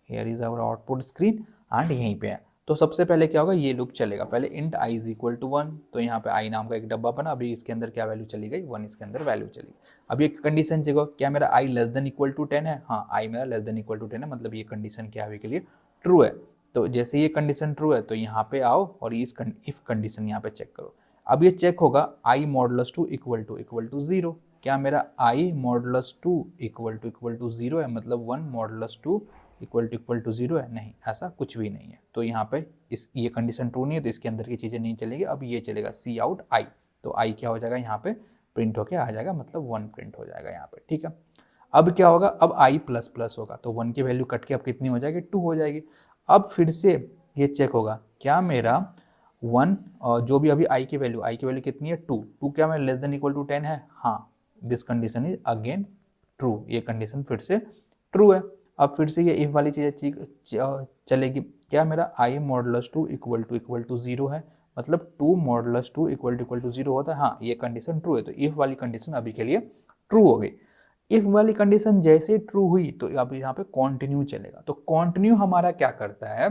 here is our output screen and यहीं पे है। तो सबसे पहले क्या होगा, ये लूप चलेगा, पहले int I is equal to 1, तो यहाँ पे आई नाम का एक डब्बा बना, अभी इसके अंदर क्या वैल्यू चली गई, 1 इसके अंदर वैल्यू चली गई। अब ये कंडीशन चेक हो, क्या मेरा आई लेस देन इक्वल टू 10 है, हाँ आई मेरा लेस देन इक्वल टू 10 है, मतलब ये कंडीशन क्या है के लिए ट्रू है। तो जैसे ये कंडीशन ट्रू है तो यहाँ पे आओ और इस इफ कंडीशन यहाँ पे चेक करो। अब ये चेक होगा आई modulus two equal to zero, क्या मेरा i modulus two equal to zero है, मतलब 1 modulus two equal to zero है, नहीं ऐसा कुछ भी नहीं है। तो यहाँ पे ये कंडीशन ट्रू नहीं है तो इसके अंदर की चीज़ें नहीं चलेगी। अब ये चलेगा सी आउट आई, तो आई क्या हो जाएगा यहाँ पे प्रिंट होके आ जाएगा, मतलब 1 प्रिंट हो जाएगा यहाँ पे। ठीक है, अब क्या होगा, अब आई प्लस प्लस होगा, तो 1 की वैल्यू कट के अब कितनी हो जाएगी, 2 हो जाएगी। अब फिर से ये चेक होगा, क्या मेरा 1 और जो भी अभी आई की वैल्यू कितनी है 2 क्या मेरा लेस देन इक्वल टू 10 है, हाँ this condition is again true, ये कंडीशन फिर से ट्रू है। अब फिर से ये इफ वाली चीज़ें चलेगी, क्या मेरा i modulus two equal to zero है, मतलब 2 modulus two equal to zero होता है, हाँ ये कंडीशन ट्रू है। तो इफ वाली कंडीशन अभी के लिए ट्रू हो गई। इफ वाली कंडीशन जैसे ट्रू हुई तो अब यहाँ पे कॉन्टिन्यू चलेगा। तो कॉन्टिन्यू हमारा क्या करता है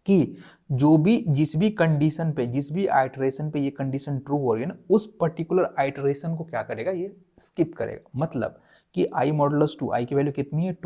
कि जो भी जिस भी कंडीशन पे, जिस भी आइटरेशन पे ये कंडीशन ट्रू हो रही है ना, उस पर्टिकुलर आइटरेशन को क्या करेगा, ये स्किप करेगा। मतलब कि आई मॉडुलस टू, आई की वैल्यू कितनी है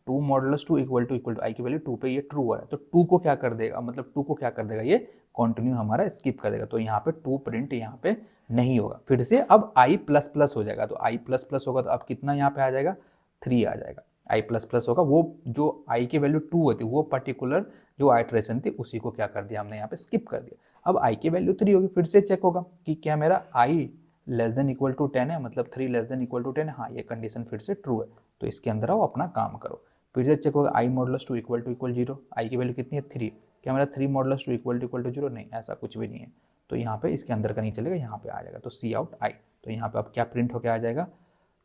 2 मॉडुलस टू इक्वल टू आई की वैल्यू 2 पे ये ट्रू हो रहा है, तो 2 को क्या कर देगा, मतलब 2 को क्या कर देगा, ये कंटिन्यू हमारा स्किप कर देगा। तो यहाँ पे 2 प्रिंट यहाँ पे नहीं होगा। फिर से अब आई प्लस प्लस हो जाएगा, तो आई प्लस प्लस होगा तो अब कितना यहाँ पे आ जाएगा, 3 आ जाएगा। आई प्लस प्लस होगा, वो जो आई की वैल्यू 2 होती है वो पर्टिकुलर जो आइटरेशन थी उसी को क्या कर दिया हमने यहाँ पे स्किप कर दिया। अब आई की वैल्यू 3 होगी, फिर से चेक होगा कि क्या मेरा आई लेस देन इक्वल टू 10 है, मतलब 3 लेस देन इक्वल टू 10 है, हाँ ये कंडीशन फिर से ट्रू है। तो इसके अंदर आओ अपना काम करो। फिर से चेक होगा आई modulus two equal zero, I की वैल्यू कितनी है 3, क्या मेरा 3 modulus two equal to zero, नहीं ऐसा कुछ भी नहीं है। तो यहाँ पे इसके अंदर का नहीं चलेगा, यहाँ पे आ जाएगा, तो सी आउट आई। तो यहाँ पे अब क्या प्रिंट होकर आ जाएगा,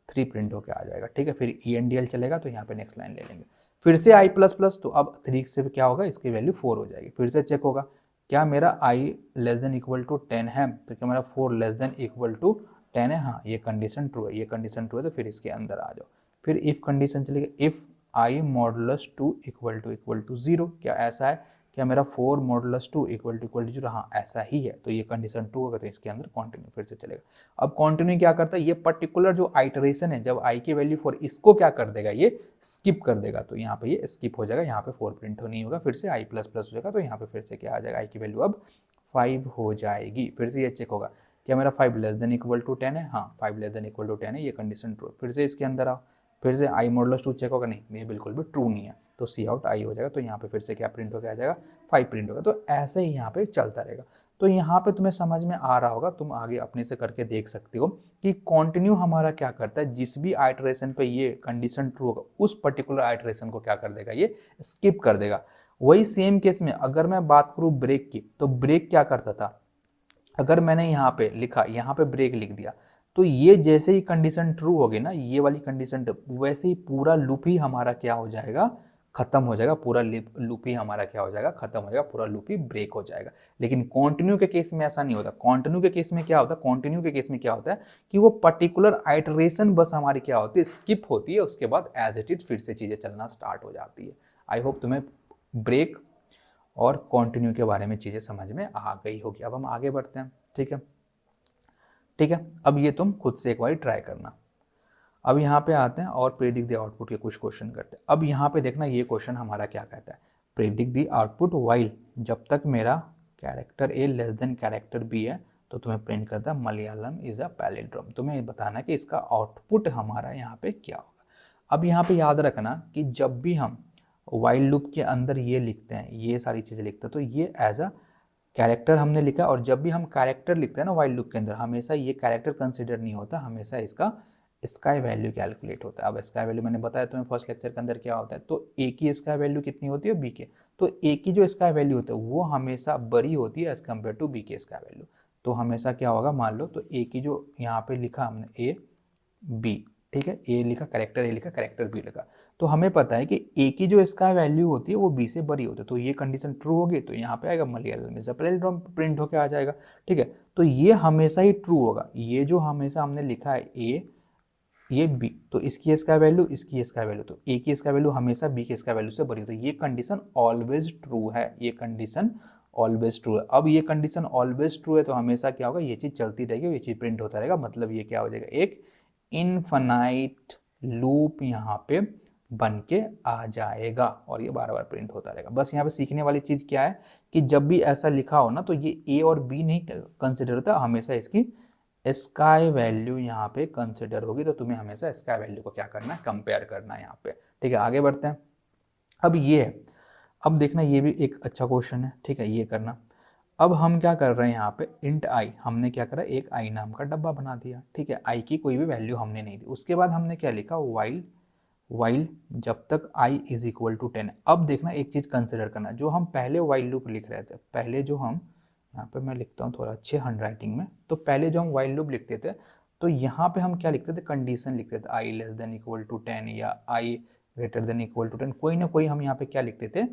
3 प्रिंट होकर आ जाएगा। ठीक है, फिर ENDL चलेगा तो यहाँ पे नेक्स्ट लाइन ले लेंगे, फिर से आई प्लस प्लस, तो अब 3 से क्या होगा, इसकी वैल्यू 4 हो जाएगी। फिर से चेक होगा, क्या मेरा आई लेस देन इक्वल टू 10 है, तो क्या मेरा 4 लेस देन इक्वल टू 10 है, हाँ ये कंडीशन ट्रू है, ये कंडीशन ट्रू है, तो फिर इसके अंदर आ जाओ। फिर इफ कंडीशन चलेगी, if I modulus two equal to zero, क्या ऐसा है, क्या मेरा 4 modulus two equal to zero, हाँ ऐसा ही है, तो ये कंडीशन ट्रू होगा, तो इसके अंदर कंटिन्यू फिर से चलेगा। अब कंटिन्यू क्या करता है, ये पर्टिकुलर जो आइटरेशन है, जब आई की वैल्यू 4, इसको क्या कर देगा, ये स्किप कर देगा, तो यहाँ पे ये स्किप हो जाएगा, यहाँ पे 4 प्रिंट नहीं होगा, फिर से आई प्लस प्लस हो जाएगा, तो यहाँ पे फिर से क्या आ जाएगा, आई की वैल्यू अब 5 हो जाएगी। फिर से ये चेक होगा, क्या मेरा 5 लेस देन इक्वल टू 10 है, हाँ 5 लेस देन इक्वल टू 10 है, ये कंडीशन ट्रू है। फिर से इसके अंदर आओ, फिर से आई मॉडुलस टू चेक होगा, नहीं ये बिल्कुल भी ट्रू नहीं है, तो सी आउट आई हो जाएगा। तो यहाँ पे फिर से क्या प्रिंट होकर आ जाएगा, 5 प्रिंट होगा। तो ऐसे ही यहाँ पे चलता रहेगा। तो यहाँ पे तुम्हें समझ में आ रहा होगा, तुम आगे अपने से करके देख सकते हो कि कंटिन्यू हमारा क्या करता है, जिस भी आइटरेशन पे ये कंडीशन ट्रू होगा उस पर्टिकुलर आइटरेशन को क्या कर देगा, ये स्किप कर देगा। वही सेम केस में अगर मैं बात करूँ ब्रेक की, तो ब्रेक क्या करता था, अगर मैंने यहाँ पे लिखा, यहाँ पे ब्रेक लिख दिया, तो ये जैसे ही कंडीशन ट्रू होगी ना, ये वाली कंडीशन, वैसे ही पूरा लूप ही हमारा क्या हो जाएगा, खत्म हो जाएगा। पूरा लूप ही हमारा क्या हो जाएगा, खत्म हो जाएगा, पूरा लूप ही ब्रेक हो जाएगा। लेकिन कॉन्टिन्यू के केस में ऐसा नहीं होता। कॉन्टिन्यू के केस में क्या होता है, कॉन्टिन्यू के केस में क्या होता है कि वो पर्टिकुलर आइटरेशन बस हमारी क्या होती है, स्किप होती है, उसके बाद एज इट इज फिर से चीजें चलना स्टार्ट हो जाती है। आई होप तुम्हें ब्रेक और कॉन्टिन्यू के बारे में चीजें समझ में आ गई होगी। अब हम आगे बढ़ते हैं, ठीक है, ठीक है। अब ये तुम खुद से एक बार ट्राई करना। अब यहाँ पे आते हैं और प्रेडिक्ट द आउटपुट के कुछ क्वेश्चन करते हैं। अब यहाँ पे देखना, ये क्वेश्चन हमारा क्या कहता है, प्रेडिक्ट द आउटपुट वाइल, जब तक मेरा कैरेक्टर ए लेस देन कैरेक्टर बी है तो तुम्हें प्रिंट करता है मलयालम इज अ पैलिंड्रोम। तुम्हें बताना कि इसका आउटपुट हमारा यहाँ पे क्या होगा। अब यहाँ पे याद रखना कि जब भी हम वाइल लूप के अंदर ये लिखते हैं, ये सारी चीज़ें लिखते हैं, तो ये एज अ कैरेक्टर हमने लिखा। और जब भी हम कैरेक्टर लिखते हैं ना वाइल लूप के अंदर, हमेशा ये कैरेक्टर कंसिडर नहीं होता, हमेशा इसका स्काई वैल्यू कैलकुलेट होता है। अब स्काई वैल्यू मैंने बताया तुम्हें फर्स्ट लेक्चर के अंदर क्या होता है, तो ए की स्काई वैल्यू कितनी होती है, बी के, तो ए की जो स्काई वैल्यू होती है वो हमेशा बड़ी होती है एज कम्पेयर टू बी के स्काई वैल्यू। तो हमेशा क्या होगा, मान लो तो ए की जो यहाँ पे लिखा हमने ए बी, ठीक है, ए लिखा कैरेक्टर ए लिखा कैरेक्टर बी लिखा, तो हमें पता है कि ए की जो इसका वैल्यू होती है वो बी से बड़ी होती है। तो ये कंडीशन ट्रू होगी तो यहाँ पे आएगा Malayalam is a palindrome, print होके आ जाएगा, ठीक है। तो ये हमेशा ही ट्रू होगा। ये जो हमेशा हमने लिखा है ए, ये बी, तो इसकी इसका वैल्यू, इसकी इसका वैल्यू, तो ए की इसका वैल्यू हमेशा बी की इसका वैल्यू से बड़ी होती है। ये कंडीशन ऑलवेज ट्रू है, ये कंडीशन ऑलवेज ट्रू है। अब ये कंडीशन ऑलवेज ट्रू है तो हमेशा क्या होगा, ये चीज चलती रहेगी, ये चीज प्रिंट होता रहेगा। मतलब ये क्या हो जाएगा, एक इनफाइनाइट लूप यहाँ पे बन के आ जाएगा और ये बार बार प्रिंट होता रहेगा। बस यहाँ पे सीखने वाली चीज क्या है कि जब भी ऐसा लिखा हो ना, तो ये ए और बी नहीं कंसिडर होता, हमेशा इसकी स्काई वैल्यू यहाँ पे कंसिडर होगी। तो तुम्हें हमेशा स्काई वैल्यू को क्या करना है, कंपेयर करना है यहाँ पे, ठीक है। आगे बढ़ते हैं। अब ये है, अब देखना ये भी एक अच्छा क्वेश्चन है, ठीक है, ये करना। अब हम क्या कर रहे हैं यहाँ पे, इंट आई, हमने क्या करा, एक आई नाम का डब्बा बना दिया, ठीक है। आई की कोई भी वैल्यू हमने नहीं दी। उसके बाद हमने क्या लिखा, वाइल जब तक i इज इक्वल टू 10। अब देखना एक चीज कंसिडर करना, जो हम पहले वाइल लूप लिख रहे थे, पहले जो हम यहाँ पे मैं लिखता हूँ थोड़ा अच्छे हैंडराइटिंग में, तो पहले जो हम वाइल लूप लिखते थे तो यहाँ पे हम क्या लिखते थे, कंडीशन लिखते थे, i less than equal to 10 या i greater than equal to 10, कोई ना कोई हम यहाँ पे क्या लिखते थे,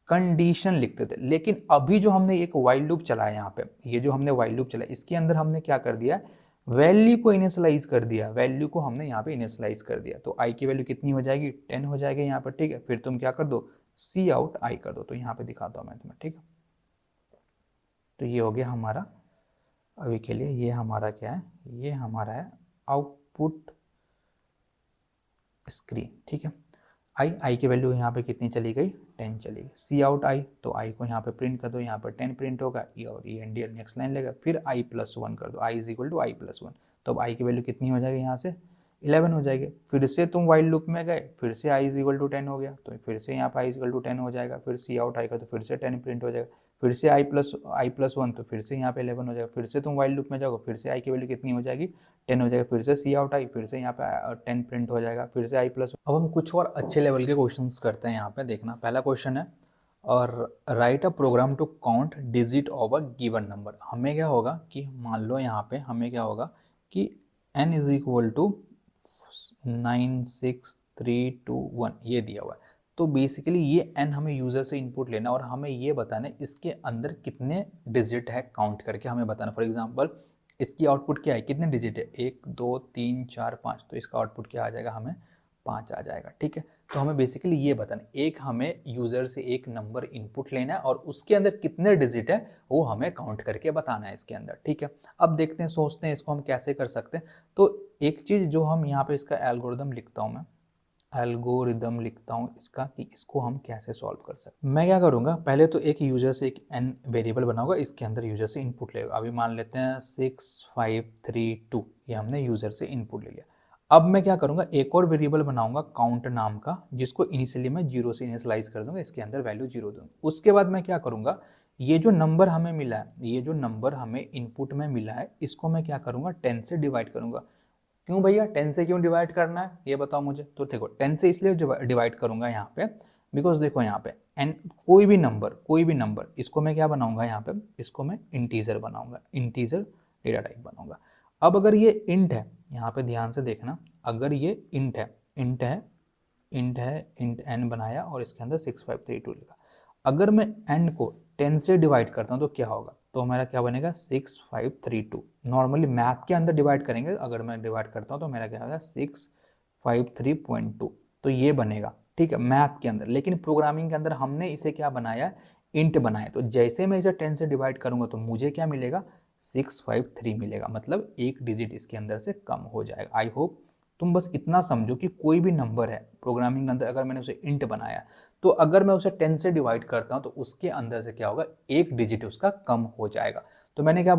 कंडीशन लिखते थे। लेकिन अभी जो हमने एक वाइल लूप चलाया यहाँ पे, ये जो हमने वाइल लूप चलाया, इसके अंदर हमने क्या कर दिया, वैल्यू को इनिशियलाइज कर दिया, वैल्यू को हमने यहाँ पे इनिशियलाइज कर दिया। तो i की वैल्यू कितनी हो जाएगी, 10 हो जाएगी यहाँ पर, ठीक है। फिर तुम क्या कर दो, सी आउट i कर दो। तो यहाँ पे दिखाता हूँ मैं तुम्हें, ठीक है। तो ये हो गया हमारा अभी के लिए, ये हमारा क्या है, ये हमारा है आउटपुट स्क्रीन, ठीक है। आई की वैल्यू यहाँ पे कितनी चली गई, 10 चली गई। सी आउट आई, तो आई को यहाँ पे प्रिंट कर दो, यहाँ पर 10 प्रिंट होगा, ये और ये एंडियर नेक्स्ट लाइन लेगा। फिर आई प्लस 1 कर दो, i is equal to i plus 1, तो अब आई की वैल्यू कितनी हो जाएगी, यहाँ से 11 हो जाएगी। फिर से तुम वाइल लूप में गए, फिर से आई इज इक्वल टू 10 हो गया, तो फिर से यहाँ पर आई इज इक्वल टू 10 हो जाएगा। फिर सी आउट आई का तो फिर से 10 प्रिंट हो जाएगा। फिर से आई प्लस 1, तो फिर से यहाँ पे 11 हो जाएगा। फिर से तुम वाइल लूप में जाओगे, फिर से आई की वैल्यू कितनी हो जाएगी, 10 हो जाएगा। फिर से सी आउट आई, फिर से यहाँ पे 10 प्रिंट हो जाएगा। फिर से आई प्लस। अब हम कुछ और अच्छे लेवल के क्वेश्चंस करते हैं यहाँ पे, देखना। पहला क्वेश्चन है, और write a program to count digit of a given number. हमें क्या होगा कि मान लो यहाँ पे हमें क्या होगा कि n इज इक्वल टू 9 6 3 2 1 ये दिया हुआ है। तो बेसिकली ये n हमें यूजर से इनपुट लेना और हमें ये बताना है इसके अंदर कितने डिजिट है, काउंट करके हमें बताना। फॉर एग्जांपल इसकी आउटपुट क्या है, कितने डिजिट है, 1 2 3 4 5, तो इसका आउटपुट क्या आ जाएगा, हमें 5 आ जाएगा, ठीक है। तो हमें बेसिकली ये बताना, एक हमें यूजर से एक नंबर इनपुट लेना है और उसके अंदर कितने डिजिट है वो हमें काउंट करके बताना है इसके अंदर, ठीक है। अब देखते हैं, सोचते हैं इसको हम कैसे कर सकते हैं। तो एक चीज जो हम यहाँ पे इसका एल्गोरिदम लिखता हूँ, मैं एल्गोरिदम लिखता हूँ इसका कि इसको हम कैसे सॉल्व कर सकते हैं। मैं क्या करूँगा, पहले तो एक यूजर से एक n वेरिएबल बनाऊंगा, इसके अंदर यूजर से इनपुट लेगा। अभी मान लेते हैं 6 5 3 2, ये हमने यूजर से इनपुट ले लिया। अब मैं क्या करूँगा, एक और वेरिएबल बनाऊंगा काउंट नाम का, जिसको इनिशियली मैं 0 से इनिशियलाइज कर दूंगा, इसके अंदर वैल्यू 0 दूंगा। उसके बाद मैं क्या करूँगा, ये जो नंबर हमें मिला है, ये जो नंबर हमें इनपुट में मिला है, इसको मैं क्या करूँगा, 10 से डिवाइड करूँगा। क्यों भैया 10 से क्यों डिवाइड करना है ये बताओ मुझे। तो देखो 10 से इसलिए डिवाइड करूँगा यहाँ पे, बिकॉज देखो यहाँ पे एन कोई भी नंबर इसको मैं क्या बनाऊँगा, यहाँ पे इसको मैं इंटीजर बनाऊँगा, इंटीजर डेटा टाइप बनाऊँगा। अब अगर ये इंट है, यहाँ पे ध्यान से देखना, अगर ये इंट है, इंट एन बनाया और इसके अंदर 6532 लिखा। अगर मैं एन को 10 से डिवाइड करता हूँ तो क्या होगा, तो हमारा क्या बनेगा 6532। नॉर्मली मैथ के अंदर डिवाइड करेंगे, अगर मैं डिवाइड करता हूँ तो मेरा क्या होगा 653.2, तो ये बनेगा, ठीक है, मैथ के अंदर। लेकिन प्रोग्रामिंग के अंदर हमने इसे क्या बनाया, इंट बनाया। तो जैसे मैं इसे 10 से डिवाइड करूंगा तो मुझे क्या मिलेगा, 653 मिलेगा, मतलब एक डिजिट इसके अंदर से कम हो जाएगा। आई होप तुम बस इतना समझो कि कोई भी नंबर है प्रोग्रामिंग के अंदर, अगर मैंने उसे इंट बनाया तो अगर मैं उसे 10 से डिवाइड करता हूं तो उसके अंदर से क्या होगा, एक डिजिट उसका कम हो जाएगा। तो मैंने क्या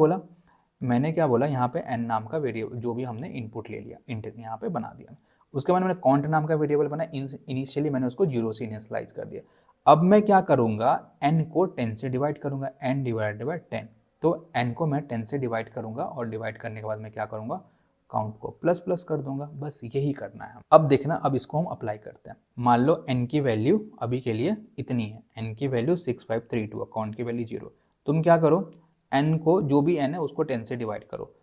बोला यहाँ पे n नाम का वेरिएबल, जो भी हमने इनपुट ले लिया, इंट यहाँ पे बना दिया। उसके बाद मैंने काउंट नाम का वेरिएबल बनाया, इनिशियली मैंने उसको 0 से इनिशियलाइज कर दिया। अब मैं क्या करूंगा, n को 10 से डिवाइड करूंगा, n डिवाइडेड बाय 10। तो n को मैं 10 से डिवाइड करूंगा और डिवाइड करने के बाद मैं क्या करूंगा, काउंट को प्लस प्लस कर दूंगा। बस यही करना है। अब देखना, अब इसको हम अप्लाई करते हैं। मान लो n की वैल्यू अभी के लिए इतनी है, n की वैल्यू 6532, काउंट की वैल्यू 0। तुम क्या करो, n को जो भी n है उसको 10 से डिवाइड करो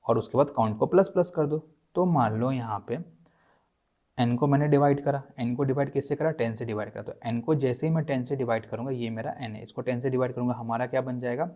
और उसके बाद काउंट को प्लस प्लस कर दो। तो मान लो यहाँ पे n को मैंने डिवाइड करा, n को डिवाइड किससे करा, 10 से डिवाइड करा। तो n को जैसे ही मैं 10 से डिवाइड करूंगा, ये मेरा n है, इसको 10 से डिवाइड करूंगा, हमारा क्या बन जाएगा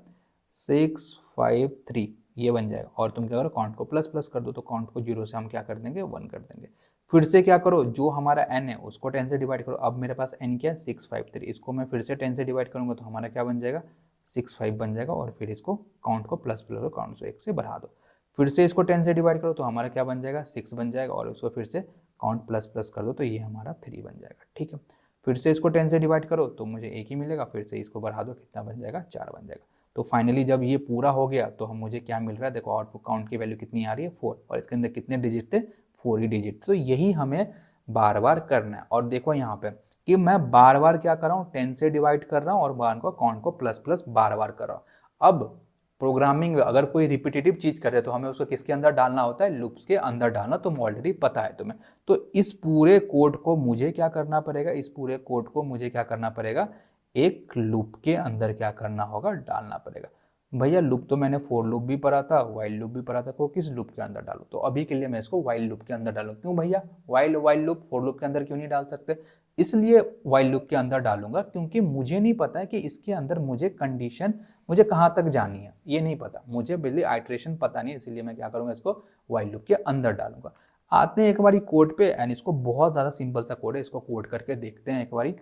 653, ये बन जाएगा। और तुम क्या करो, काउंट को प्लस प्लस कर दो, तो काउंट को 0 से हम क्या कर देंगे, 1 कर देंगे। फिर से क्या करो, जो हमारा n है उसको 10 से डिवाइड करो। अब मेरे पास n क्या है 653, इसको मैं फिर से 10 से डिवाइड करूंगा तो हमारा क्या बन जाएगा 65 बन जाएगा। और फिर इसको काउंट को प्लस प्लस, काउंट से 1 से बढ़ा दो। फिर से इसको 10 से डिवाइड करो तो हमारा क्या बन जाएगा 6 बन जाएगा। और इसको फिर से काउंट प्लस प्लस कर दो तो ये हमारा 3 बन जाएगा, ठीक है। फिर से इसको 10 से डिवाइड करो तो मुझे 1 ही मिलेगा, फिर से इसको बढ़ा दो, कितना बन जाएगा 4 बन जाएगा। तो फाइनली जब ये पूरा हो गया तो हम मुझे क्या मिल रहा है, देखो आउटपुट काउंट की वैल्यू कितनी आ रही है 4, और इसके अंदर कितने डिजिट थे 4 ही डिजिट। तो यही हमें बार बार करना है। और देखो यहाँ पे कि मैं बार बार क्या कर रहा हूँ, 10 से डिवाइड कर रहा हूँ और बार को काउंट को प्लस प्लस बार बार कर रहा हूँ। अब प्रोग्रामिंग में अगर कोई रिपीटेटिव चीज करे तो हमें उसको किसके अंदर डालना होता है, लूप्स के अंदर डालना। तुम ऑलरेडी पता है तुम्हें। तो इस पूरे कोड को मुझे क्या करना पड़ेगा, इस पूरे कोड को मुझे क्या करना पड़ेगा, एक लूप के अंदर क्या करना होगा, डालना पड़ेगा। भैया लूप तो मैंने फॉर लूप भी पढ़ा था, वाइल लूप भी पढ़ा था, तो किस लूप के अंदर डालूं, तो अभी के लिए मैं इसको वाइल लूप के अंदर डालूं। क्यों भैया वाइल लूप फॉर लूप के अंदर क्यों नहीं डाल सकते, इसलिए वाइल लूप के अंदर डालूंगा क्योंकि मुझे नहीं पता है कि इसके अंदर मुझे कंडीशन मुझे कहाँ तक जानी है, ये नहीं पता मुझे, बिल्कुल आइट्रेशन पता नहीं, इसलिए मैं क्या करूंगा, इसको वाइल लूप के अंदर डालूंगा। आते हैं एक बारी कोड पे, एंड इसको बहुत ज़्यादा सिंपल सा कोड है, इसको कोड करके देखते हैं एक बारी।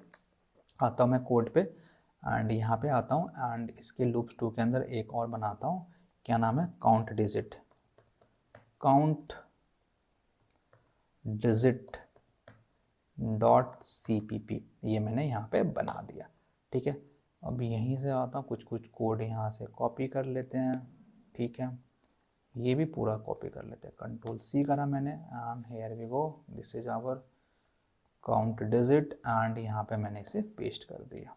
आता हूँ मैं कोड पे एंड यहाँ पे आता हूँ एंड इसके लूप्स 2 के अंदर एक और बनाता हूँ, क्या नाम है, काउंट डिजिट डॉट cpp, ये मैंने यहाँ पे बना दिया, ठीक है। अब यहीं से आता हूँ, कुछ कोड यहाँ से कॉपी कर लेते हैं, ठीक है। ये भी पूरा कॉपी कर लेते हैं, कंट्रोल C करा मैंने and here we go, this is our count digit and यहाँ पे मैंने इसे पेस्ट कर दिया,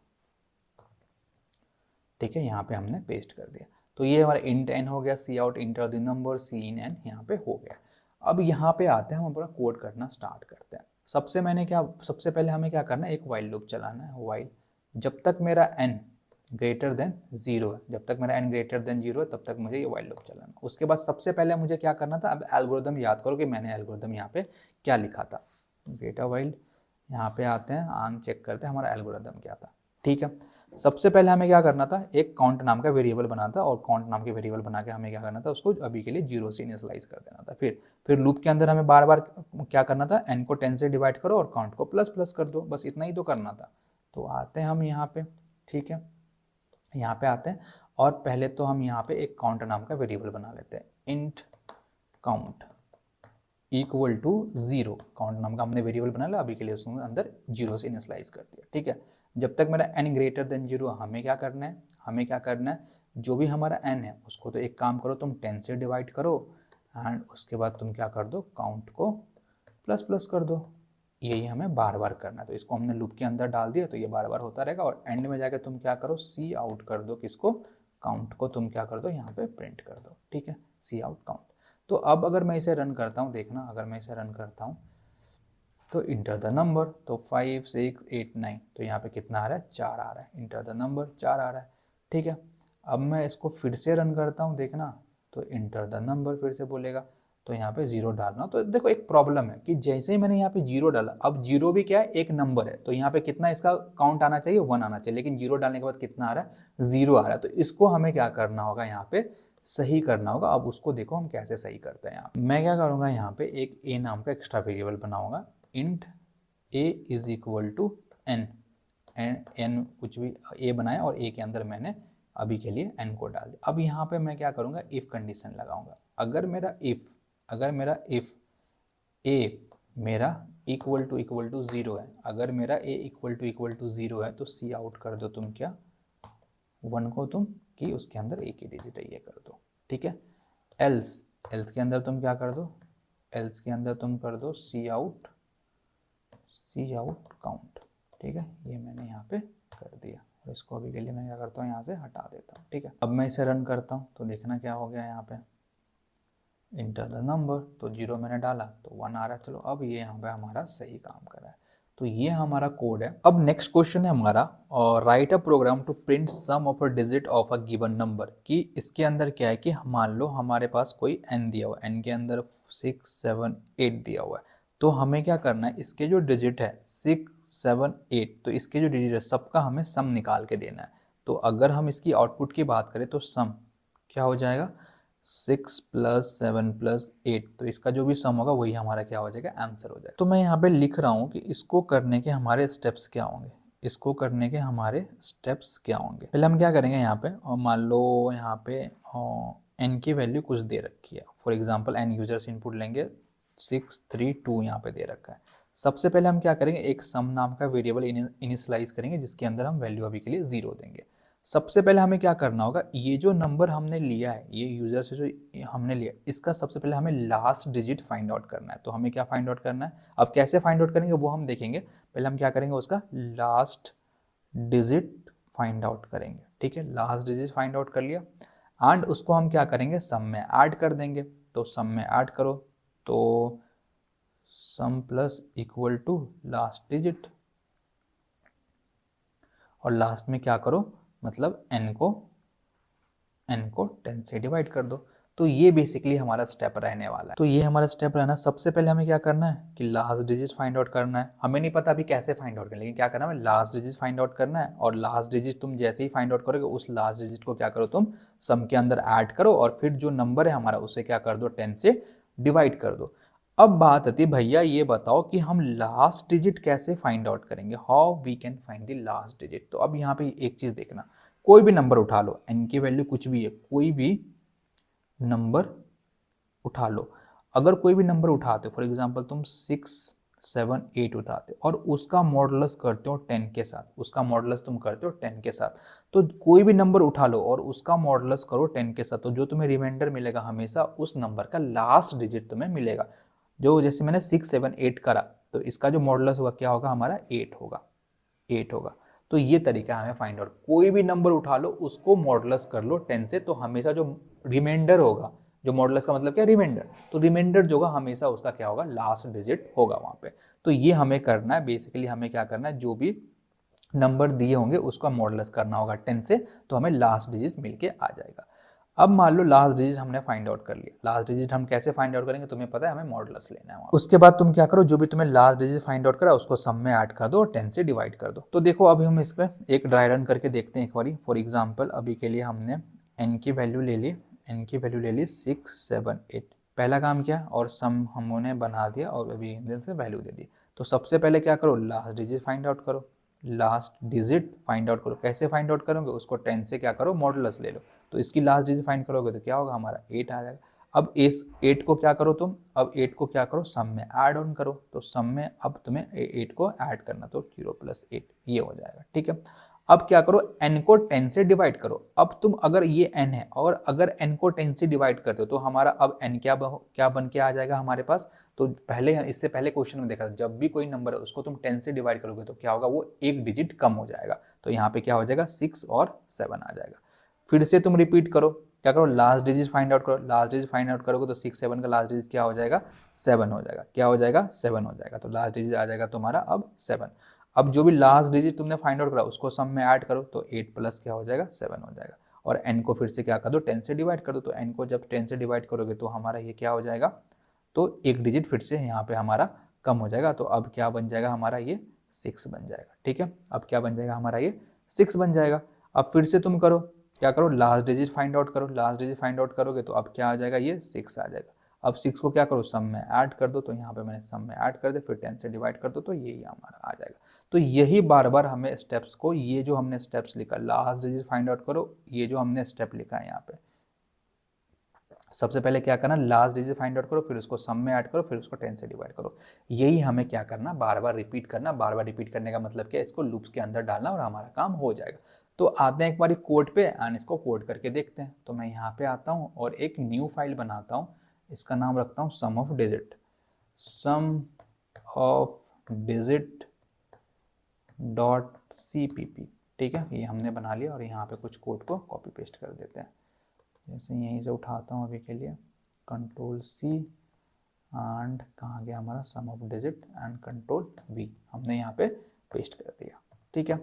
ठीक है। यहाँ पे हमने पेस्ट कर दिया। तो ये हमारा इंट n हो गया, सी out enter the number cin n यहाँ पे हो गया। अब यहाँ पे आते हैं, हम अपना कोड करना स्टार्ट करते हैं। सबसे पहले हमें क्या करना है, एक वाइल लूप चलाना है। वाइल जब तक मेरा n ग्रेटर देन 0 है, जब तक मेरा n ग्रेटर देन 0 है तब तक मुझे ये वाइल लूप चलाना। उसके बाद सबसे पहले मुझे क्या करना था, अब एल्गोरिदम याद करो कि मैंने एल्गोरिदम यहाँ पे क्या लिखा था। डेटा वाइल यहाँ पे आते हैं, आन चेक करते हैं हमारा एल्गोरिदम क्या था, ठीक है। सबसे पहले हमें क्या करना था, एक काउंट नाम का वेरिएबल बनाना था, और काउंट नाम के वेरिएबल बना के हमें क्या करना था, उसको अभी के लिए 0 से इनिशियलाइज कर देना था। फिर लूप के अंदर हमें बार बार क्या करना था, n को 10 से डिवाइड करो और काउंट को प्लस प्लस कर दो, बस इतना ही तो करना था। तो आते हैं हम यहाँ पे, ठीक है, यहाँ पे आते हैं और पहले तो हम यहाँ पे एक काउंट नाम का वेरिएबल बना लेते हैं, int count equal to 0। Count नाम का हमने वेरिएबल बना लिया, अभी के लिए उसके अंदर 0 से इनिशियलाइज कर दिया, ठीक है। जब तक मेरा n ग्रेटर देन 0, हमें क्या करना है, जो भी हमारा n है उसको तो एक काम करो, तुम 10 से डिवाइड करो एंड उसके बाद तुम क्या कर दो, काउंट को प्लस प्लस कर दो, यही हमें बार बार करना है। तो इसको हमने लूप के अंदर डाल दिया तो ये बार बार होता रहेगा, और एंड में जाकर तुम क्या करो, सी आउट कर दो, किसको, काउंट को तुम क्या कर दो यहाँ पे प्रिंट कर दो, ठीक है, सी आउट काउंट। तो अब अगर मैं इसे रन करता हूँ, देखना अगर मैं इसे रन करता हूँ तो इंटर द नंबर, तो 5 6 8 9, तो यहाँ पे कितना आ रहा है, 4 आ रहा है, इंटर द नंबर 4 आ रहा है, ठीक है। अब मैं इसको फिर से रन करता हूँ, देखना, तो इंटर द नंबर फिर से बोलेगा, तो यहाँ पे 0 डालना। तो देखो एक प्रॉब्लम है कि जैसे ही मैंने यहाँ पे 0 डाला, अब 0 भी क्या है, एक नंबर है, तो यहाँ पे कितना इसका काउंट आना चाहिए, 1 आना चाहिए, लेकिन 0 डालने के बाद कितना आ रहा है, 0 आ रहा है। तो इसको हमें क्या करना होगा, यहाँ पे सही करना होगा। अब उसको देखो हम कैसे सही करते हैं। यहाँ मैं क्या करूँगा, यहाँ पे एक a नाम का एक्स्ट्रा वेरिएबल बनाऊंगा, int a is equal to n, n कुछ भी a बनाया और a के अंदर मैंने अभी के लिए n को डाल दिया। अब यहाँ पे मैं क्या करूँगा, इफ़ कंडीशन लगाऊंगा। अगर मेरा इफ़ a मेरा इक्वल टू 0 है, अगर मेरा a इक्वल टू 0 है, तो सी आउट कर दो तुम क्या, 1 को तुम कि उसके अंदर एक ही डिजिट है ये कर दो, ठीक है। एल्स के अंदर तुम क्या कर दो, एल्स के अंदर तुम कर दो सी आउट काउंट, ठीक है। ये मैंने यहाँ पे कर दिया, और इसको अभी के लिए मैं क्या करता हूँ, यहाँ से हटा देता हूँ, ठीक है। अब मैं इसे रन करता हूँ तो देखना क्या हो गया, यहाँ पे इंटर द नंबर, तो 0 मैंने डाला तो 1 आ रहा है। चलो अब ये यहाँ पे हमारा सही काम कर रहा है। तो ये हमारा कोड है। अब नेक्स्ट क्वेश्चन है हमारा, और write a program to print sum of a digit of a given number. कि इसके अंदर क्या है कि मान लो हमारे पास कोई n दिया हुआ है, n के अंदर 6 7 8 दिया हुआ है, तो हमें क्या करना है, इसके जो डिजिट है 6 7 8, तो इसके जो डिजिट है सबका हमें सम निकाल के देना है। तो अगर हम इसकी आउटपुट की बात करें तो सम क्या हो जाएगा, 6 + 7 + 8, तो इसका जो भी सम होगा वही हमारा क्या हो जाएगा, आंसर हो जाएगा। तो मैं यहाँ पे लिख रहा हूँ कि इसको करने के हमारे स्टेप्स क्या होंगे, इसको करने के हमारे स्टेप्स क्या होंगे। पहले हम क्या करेंगे, यहाँ पे और मान लो यहाँ पे n की वैल्यू कुछ दे रखी है, for example n users input लेंगे 6 3 2 यहाँ पे दे रखा है। सबसे पहले हम क्या करेंगे, एक सम नाम का वेरिएबल इनिशियलाइज करेंगे जिसके अंदर हम वैल्यू अभी के लिए 0 देंगे। सबसे पहले हमें क्या करना होगा, ये जो नंबर हमने लिया है, ये यूजर से जो हमने लिया, इसका सबसे पहले हमें लास्ट डिजिट फाइंड आउट करना है। तो हमें क्या फाइंड आउट करना है, अब कैसे फाइंड आउट करेंगे वो हम देखेंगे। पहले हम क्या करेंगे, उसका लास्ट डिजिट फाइंड आउट करेंगे, ठीक है। लास्ट डिजिट फाइंड आउट कर लिया, एंड उसको हम क्या करेंगे, सम में ऐड कर देंगे। तो सम में ऐड करो, तो sum plus equal to last digit, और लास्ट में क्या करो, मतलब n को 10 से डिवाइड कर दो। तो ये बेसिकली हमारा स्टेप रहने वाला है। तो ये हमारा स्टेप रहना, सबसे पहले हमें क्या करना है कि लास्ट डिजिट फाइंड आउट करना है। हमें नहीं पता अभी कैसे फाइंड आउट करना है, लेकिन क्या करना है, लास्ट डिजिट फाइंड आउट करना है। और लास्ट डिजिट तुम जैसे ही फाइंड आउट करोगे, उस लास्ट डिजिट को क्या करो, तुम सम के अंदर ऐड करो, और फिर जो नंबर है हमारा उसे क्या कर दो, 10 से डिवाइड कर दो। अब बात आती है, भैया ये बताओ कि हम लास्ट डिजिट कैसे फाइंड आउट करेंगे, how we can find the last digit. तो अब यहाँ पे एक चीज देखना, कोई भी नंबर उठा लो, n की वैल्यू कुछ भी है, कोई भी नंबर उठा लो। अगर कोई भी नंबर उठाते हो, फॉर एग्जांपल तुम 6 7 8 उठाते हो और उसका मॉडुलस करते हो 10 के साथ, उसका मॉडुलस तुम करते हो 10 के साथ, तो कोई भी नंबर उठा लो और उसका मॉडुलस करो 10 के साथ, तो जो तुम्हें रिमाइंडर मिलेगा हमेशा उस नंबर का लास्ट डिजिट तुम्हें मिलेगा। जो जैसे मैंने 6 7 8 करा, तो इसका जो मॉडुलस होगा क्या होगा, हमारा 8 होगा। तो ये तरीका हमें फाइंड आउट, कोई भी नंबर उठा लो उसको मॉडुलस कर लो 10 से, तो हमेशा जो रिमाइंडर होगा, जो मॉडुलस का मतलब क्या, रिमाइंडर, तो रिमाइंडर जो होगा हमेशा उसका क्या होगा, लास्ट डिजिट होगा वहाँ पे। तो ये हमें करना है, बेसिकली हमें क्या करना है, जो भी नंबर दिए होंगे उसका मॉडुलस करना होगा 10 से, तो हमें लास्ट डिजिट मिलके आ जाएगा। अब मान लो लास्ट डिजिट हमने फाइंड आउट कर लिया, लास्ट डिजिट हम कैसे फाइंड आउट करेंगे, तुम्हें पता है हमें मॉडुलस लेना है वहाँ। उसके बाद तुम क्या करो, जो भी तुम्हें लास्ट डिजिट फाइंड आउट करा उसको सम में ऐड कर दो और 10 से डिवाइड कर दो। तो देखो अभी हम इस पर एक ड्राई रन करके देखते हैं एक बारी। फॉर एग्जाम्पल अभी के लिए हमने n की वैल्यू ले ली 6 7 8, पहला काम किया और सम हमने बना दिया और अभी इधर से वैल्यू दे दी। तो सबसे पहले क्या करो, लास्ट डिजिट फाइंड आउट करो, कैसे फाइंड आउट करोगे, उसको 10 से क्या करो, मॉडुलस ले लो, तो इसकी लास्ट डिजिट फाइंड करोगे तो क्या होगा, हमारा 8 आ जाएगा। अब इस 8 को क्या करो तुम, अब 8 को क्या करो, सम में ऐड ऑन करो, तो सम में अब तुम्हें 8 को ऐड करना, तो 0 + 8 ये हो जाएगा, ठीक है। अब क्या करो, n को 10 से डिवाइड करो। अब तुम अगर ये n है और अगर n को 10 से डिवाइड करते हो तो हमारा अब n क्या बन के आ जाएगा हमारे पास। तो पहले, इससे पहले क्वेश्चन में देखा था, जब भी कोई नंबर है उसको तुम 10 से डिवाइड करोगे तो क्या होगा, वो एक डिजिट कम हो जाएगा। तो यहाँ पे क्या हो जाएगा, 6 और 7 आ जाएगा। फिर से तुम रिपीट करो, क्या करो, लास्ट डिजिट फाइंड आउट करो। लास्ट डिजिट फाइंड आउट करोगे तो 6 7 का लास्ट डिजिट क्या हो जाएगा, 7 हो जाएगा। क्या हो जाएगा, 7 हो जाएगा। तो लास्ट डिजिट आ जाएगा तुम्हारा अब 7। अब जो भी लास्ट डिजिट तुमने फाइंड आउट करा उसको सम में ऐड करो तो 8 प्लस क्या हो जाएगा, 7 हो जाएगा। और n को फिर से क्या कर दो, 10 से डिवाइड कर दो। तो n को जब 10 से डिवाइड करोगे तो हमारा ये क्या हो जाएगा, तो एक डिजिट फिर से यहाँ पे हमारा कम हो जाएगा। तो अब क्या बन जाएगा हमारा, ये 6 बन जाएगा। ठीक है, अब क्या बन जाएगा हमारा, ये 6 बन जाएगा। अब फिर से तुम करो, क्या करो, लास्ट डिजिट फाइंड आउट करो। लास्ट डिजिट फाइंड आउट करोगे तो अब क्या आ जाएगा, ये 6 आ जाएगा। अब 6 को क्या करो, सम में ऐड कर दो। तो यहाँ पे मैंने सम में ऐड कर दे, फिर 10 से डिवाइड कर दो तो यही हमारा आ जाएगा। तो यही बार बार हमें स्टेप्स को, ये जो हमने स्टेप्स लिखा, लास्ट डिजिट फाइंड आउट करो, ये जो हमने स्टेप लिखा है यहाँ पे, सबसे पहले क्या करना, लास्ट डिजिट फाइंड आउट करो, फिर उसको सम में ऐड करो, फिर उसको 10 से डिवाइड करो। यही हमें क्या करना, बार बार रिपीट करना। बार बार रिपीट करने का मतलब क्या है, इसको लूप्स के अंदर डालना और हमारा काम हो जाएगा। तो आते हैं एक बार कोड पे एंड इसको कोड करके देखते हैं। तो मैं यहाँ पे आता हूँ और एक न्यू फाइल बनाता हूँ, इसका नाम रखता हूँ sum of digit. Sum of digit .cpp। ठीक है, ये हमने बना लिया और यहाँ पे कुछ कोड को कॉपी पेस्ट कर देते हैं। जैसे यहीं से उठाता हूँ अभी के लिए, कंट्रोल C एंड कहाँ गया हमारा sum of digit and control V, हमने यहाँ पे पेस्ट कर दिया। ठीक है,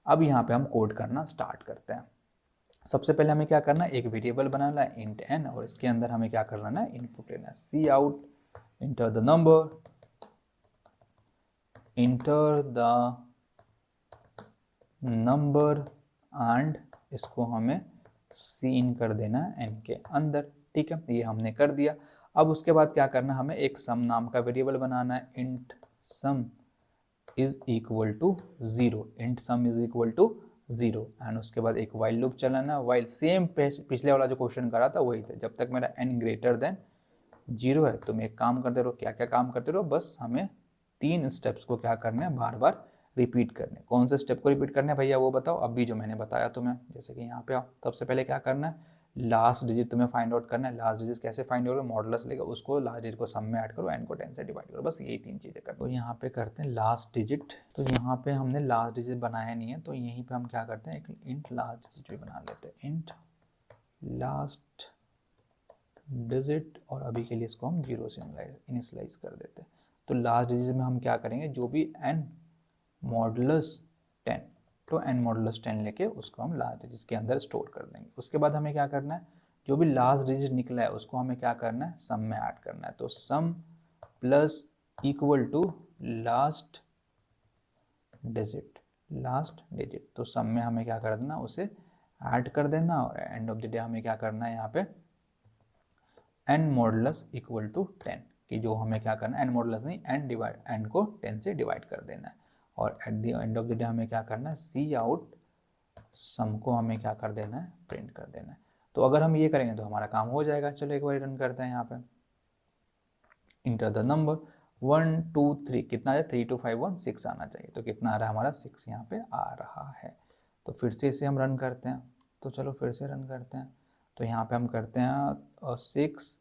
अब यहाँ पे हम कोड करना स्टार्ट करते हैं। सबसे पहले हमें क्या करना है, एक वेरिएबल बनाना है इंट n और इसके अंदर हमें क्या करना है, इनपुट लेना है। सी out enter the number, enter the number and इसको हमें सीन कर देना है n के अंदर। ठीक है, ये हमने कर दिया। अब उसके बाद क्या करना, हमें एक सम नाम का वेरिएबल बनाना है। Int sum is equal to 0, int sum is equal to 0 and उसके बाद एक वाइल लूप चलाना। वाइल सेम पिछले वाला जो क्वेश्चन करा था वही था, जब तक मेरा n ग्रेटर देन 0 है। तुम एक काम करते रहो, क्या क्या काम करते रहो, बस हमें 3 स्टेप्स को क्या करना है, बार बार रिपीट करने। कौन से स्टेप को रिपीट करना है भैया वो बताओ, अभी जो मैंने बताया तुम्हें। जैसे कि यहाँ पे आओ, सबसे पहले क्या करना है, लास्ट डिजिट तुम्हें फाइंड आउट करना है। लास्ट डिजिट कैसे फाइंड आउट करो, मॉडुलस लेगा, उसको लास्ट डिजिट को सम में ऐड करो, n को 10 से डिवाइड करो, बस यही 3 चीज़ें कर। तो यहाँ पे करते हैं लास्ट डिजिट। तो यहाँ पे हमने लास्ट डिजिट बनाया नहीं है, तो यहीं पे हम क्या करते हैं, एक इंट लास्ट डिजिट भी बना लेते हैं, इंट लास्ट डिजिट, और अभी के लिए इसको हम 0 से इनिशियलाइज कर देते हैं। तो लास्ट डिजिट में हम क्या करेंगे, जो भी n मॉडुलस 10, तो n मॉडुलस 10 लेके उसको हम लास्ट डिजिट के अंदर स्टोर कर देंगे। उसके बाद हमें क्या करना है, जो भी लास्ट डिजिट निकला है उसको हमें क्या करना है, सम में ऐड करना है। तो sum plus equal to last digit, तो सम में हमें क्या कर देना, उसे ऐड कर देना। और एंड ऑफ द डे हमें क्या करना है, यहाँ पे n मॉडुलस इक्वल टू 10, कि जो हमें क्या करना है, n मॉडुलस नहीं, n को 10 से डिवाइड कर देना है। और at the end of the day हमें क्या करना है, सी आउट सम को हमें क्या कर देना है, प्रिंट कर देना है। तो अगर हम ये करेंगे तो हमारा काम हो जाएगा। चलो एक बार रन करते हैं। यहाँ पे इंटर द नंबर 1 2 3, कितना है, 3 2 5 1 6 आना चाहिए। तो कितना आ रहा है हमारा, 6 यहाँ पे आ रहा है। तो फिर से इसे हम रन करते हैं। तो चलो फिर से रन करते हैं। तो यहाँ पे हम करते हैं 6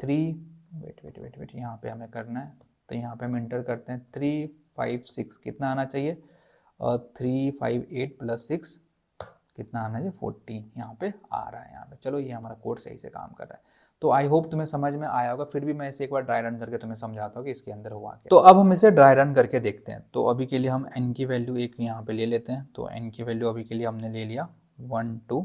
3, वेट, यहाँ पे हमें करना है। तो यहाँ पे हम इंटर करते हैं 3 5 6, कितना आना चाहिए, 3 5 8 प्लस 6 कितना आना चाहिए, 14 यहाँ पे आ रहा है। यहाँ पे चलो ये हमारा कोड सही से काम कर रहा है। तो आई होप तुम्हें समझ में आया होगा। फिर भी मैं इसे एक बार ड्राई रन करके तुम्हें समझाता हूँ कि इसके अंदर हुआ क्या। तो अब हम इसे ड्राई रन करके देखते हैं। तो अभी के लिए हम n की वैल्यू एक यहाँ पे ले लेते हैं। तो n की वैल्यू अभी के लिए हमने ले लिया 1 2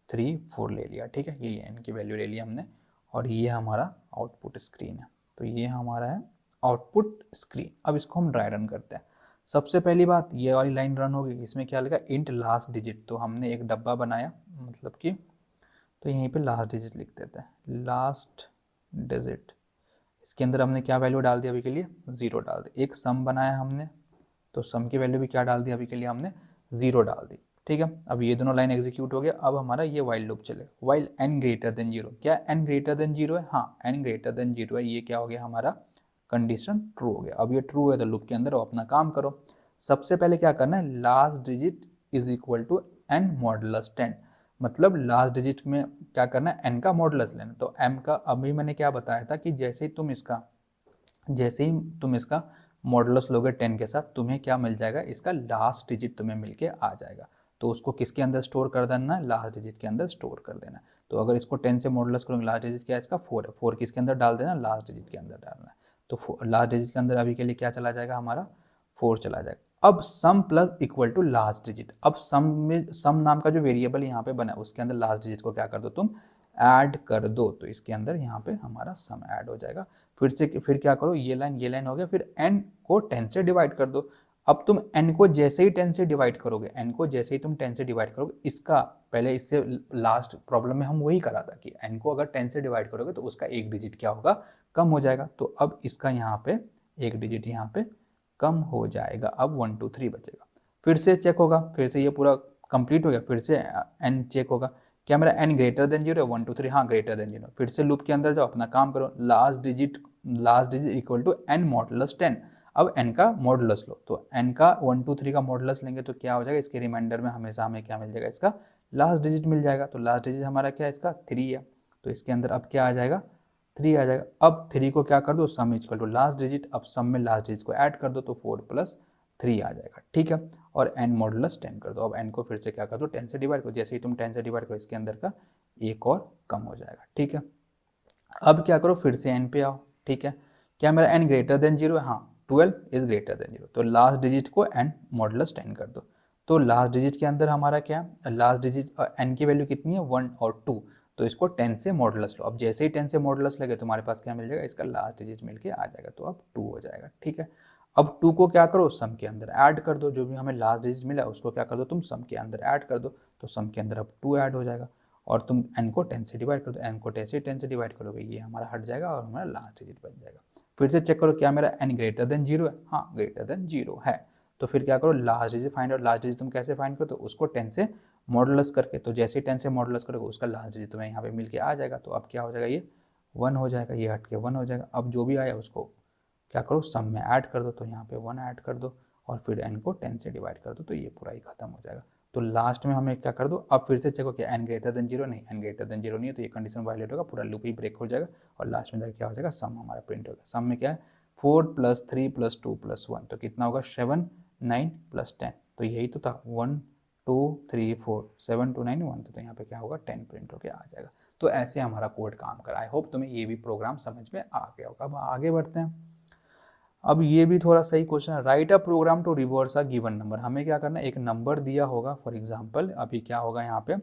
3 4 ले लिया। ठीक है, ये n की वैल्यू ले लिया हमने और ये हमारा आउटपुट स्क्रीन है। तो ये हमारा है आउटपुट स्क्रीन। अब इसको हम ड्राई रन करते हैं। सबसे पहली बात, ये वाली लाइन रन होगी, इसमें क्या लिखा, इंट लास्ट डिजिट। तो हमने एक डब्बा बनाया, मतलब कि तो यहीं पे लास्ट डिजिट लिख देते हैं, लास्ट डिजिट। इसके अंदर हमने क्या वैल्यू डाल दी, अभी के लिए 0 डाल दी। एक सम बनाया हमने, तो सम की वैल्यू भी क्या डाल दी, अभी के लिए हमने 0 डाल दी। ठीक है, अब ये दोनों लाइन एग्जीक्यूट हो गया। अब हमारा ये वाइल लूप चलेगा, वाइल n ग्रेटर देन 0। क्या n ग्रेटर देन 0 है, हाँ n ग्रेटर देन 0 है। ये क्या हो गया, हमारा कंडीशन ट्रू हो गया। अब ये ट्रू है तो लूप के अंदर अपना काम करो। सबसे पहले क्या करना है, last digit is equal to n modulus 10, मतलब लास्ट डिजिट में क्या करना है, n का मॉडुलस लेना। तो m का अभी मैंने क्या बताया था कि जैसे ही तुम इसका मॉडुलस लोगे 10 के साथ, तुम्हें क्या मिल जाएगा, इसका लास्ट डिजिट तुम्हें मिलके आ जाएगा। तो उसको किसके अंदर स्टोर कर देना है, लास्ट डिजिट के अंदर स्टोर कर देना है। तो अगर इसको 10 से मॉडुलस करोगे, लास्ट डिजिट क्या है इसका 4 है, 4 किसके अंदर डाल देना, लास्ट डिजिट के अंदर डालना है। तो लास्ट डिजिट के अंदर अभी के लिए क्या चला जाएगा, हमारा 4 चला जाएगा। अब sum plus equal to last digit, अब सम नाम का जो वेरिएबल यहाँ पे बना है उसके अंदर लास्ट डिजिट को क्या कर दो, तुम ऐड कर दो। तो इसके अंदर यहाँ पे हमारा सम ऐड हो जाएगा। फिर क्या करो, ये लाइन हो गया, फिर n को 10 से डिवाइड कर दो। अब तुम n को जैसे ही 10 से डिवाइड करोगे, n को जैसे ही तुम 10 से डिवाइड करोगे, इसका पहले इससे लास्ट प्रॉब्लम में हम वही करा था कि n को अगर 10 से डिवाइड करोगे तो उसका एक डिजिट क्या होगा, कम हो जाएगा। तो अब इसका यहाँ पे एक डिजिट यहाँ पे कम हो जाएगा। अब 1 2 3 बचेगा, फिर से चेक होगा, फिर से ये पूरा कंप्लीट हो गया, फिर से n चेक होगा, क्या मेरा n ग्रेटर देन 0 है, 1 2 3, हाँ ग्रेटर देन 0। फिर से लूप के अंदर जाओ, अपना काम करो, last digit equal to n modulus 10। अब n का मॉडुलस लो, तो n का 1 2 3 का मॉडुलस लेंगे तो क्या हो जाएगा, इसके रिमाइंडर में हमेशा हमें क्या मिल जाएगा, इसका लास्ट डिजिट मिल जाएगा। तो लास्ट डिजिट हमारा क्या है, इसका 3 है। तो इसके अंदर अब क्या आ जाएगा, 3 आ जाएगा। अब 3 को क्या कर दो, sum equal to last digit, अब सम में लास्ट डिजिट को ऐड कर दो तो 4 + 3 आ जाएगा, ठीक है। और n मॉडुलस 10 कर दो। अब n को फिर से क्या कर दो, 10 से डिवाइड करो, जैसे ही तुम 10 से डिवाइड करो इसके अंदर का एक और कम हो जाएगा, ठीक है। अब क्या करो, फिर से n पे आओ, ठीक है। क्या मेरा n ग्रेटर देन 0 है, हाँ 12 इज ग्रेटर देन 0। तो लास्ट डिजिट को n मॉडुलस 10 कर दो। तो लास्ट डिजिट के अंदर हमारा क्या, लास्ट डिजिट n की वैल्यू कितनी है, 1 और 2। तो इसको 10 से मॉडुलस लो। अब जैसे ही 10 से मॉडुलस लगे तुम्हारे पास क्या मिल जाएगा, इसका लास्ट डिजिट मिलके आ जाएगा, तो अब 2 हो जाएगा, ठीक है। अब 2 को क्या करो, सम के अंदर ऐड कर दो, जो भी हमें लास्ट डिजिट मिला उसको क्या कर दो, तुम सम के अंदर ऐड कर दो। तो सम के अंदर अब 2 ऐड हो जाएगा, और तुम n को 10 से डिवाइड कर दो, n को 10 से डिवाइड करोगे, ये हमारा हट जाएगा और हमारा लास्ट डिजिट बन जाएगा। फिर से चेक करो, क्या मेरा n ग्रेटर देन 0 है, हाँ ग्रेटर देन 0 है। तो फिर क्या करो, last digit find out. Last digit तुम कैसे फाइंड करो, तो उसको 10 से मॉडुलस करके, तो जैसे ही 10 से मॉडुलस करोगे उसका लास्ट डिजिट तुम्हें यहाँ पे मिल के आ जाएगा। तो अब क्या हो जाएगा, ये 1 हो जाएगा, ये हट के 1 हो जाएगा। अब जो भी आया उसको क्या करो, सम में ऐड कर दो, तो यहाँ पे 1 ऐड कर दो, और फिर n को 10 से डिवाइड कर दो, तो ये पूरा ही खत्म हो जाएगा। तो लास्ट में हमें क्या कर दो, अब फिर से चेको कि n ग्रेटर देन 0 नहीं, n ग्रेटर देन 0 नहीं है, तो ये कंडीशन वायलेट होगा, पूरा लूप ही ब्रेक हो जाएगा, और लास्ट में जाकर क्या हो जाएगा, सम हमारा प्रिंट होगा। सम में क्या है, 4 + 3 + 2 + 1, तो कितना होगा, 7 9 + 10। तो यही तो था, 1 2 3 4 7 2 9 1, तो यहाँ पे क्या होगा, 10 प्रिंट होकर आ जाएगा। तो ऐसे हमारा कोड काम करा। आई होप तुम्हें ये भी प्रोग्राम समझ में आ गया होगा। अब आगे बढ़ते हैं। अब ये भी थोड़ा सही क्वेश्चन है, write a program to reverse a given number. हमें क्या करना है, एक नंबर दिया होगा, फॉर एग्जांपल अभी क्या होगा, यहाँ पे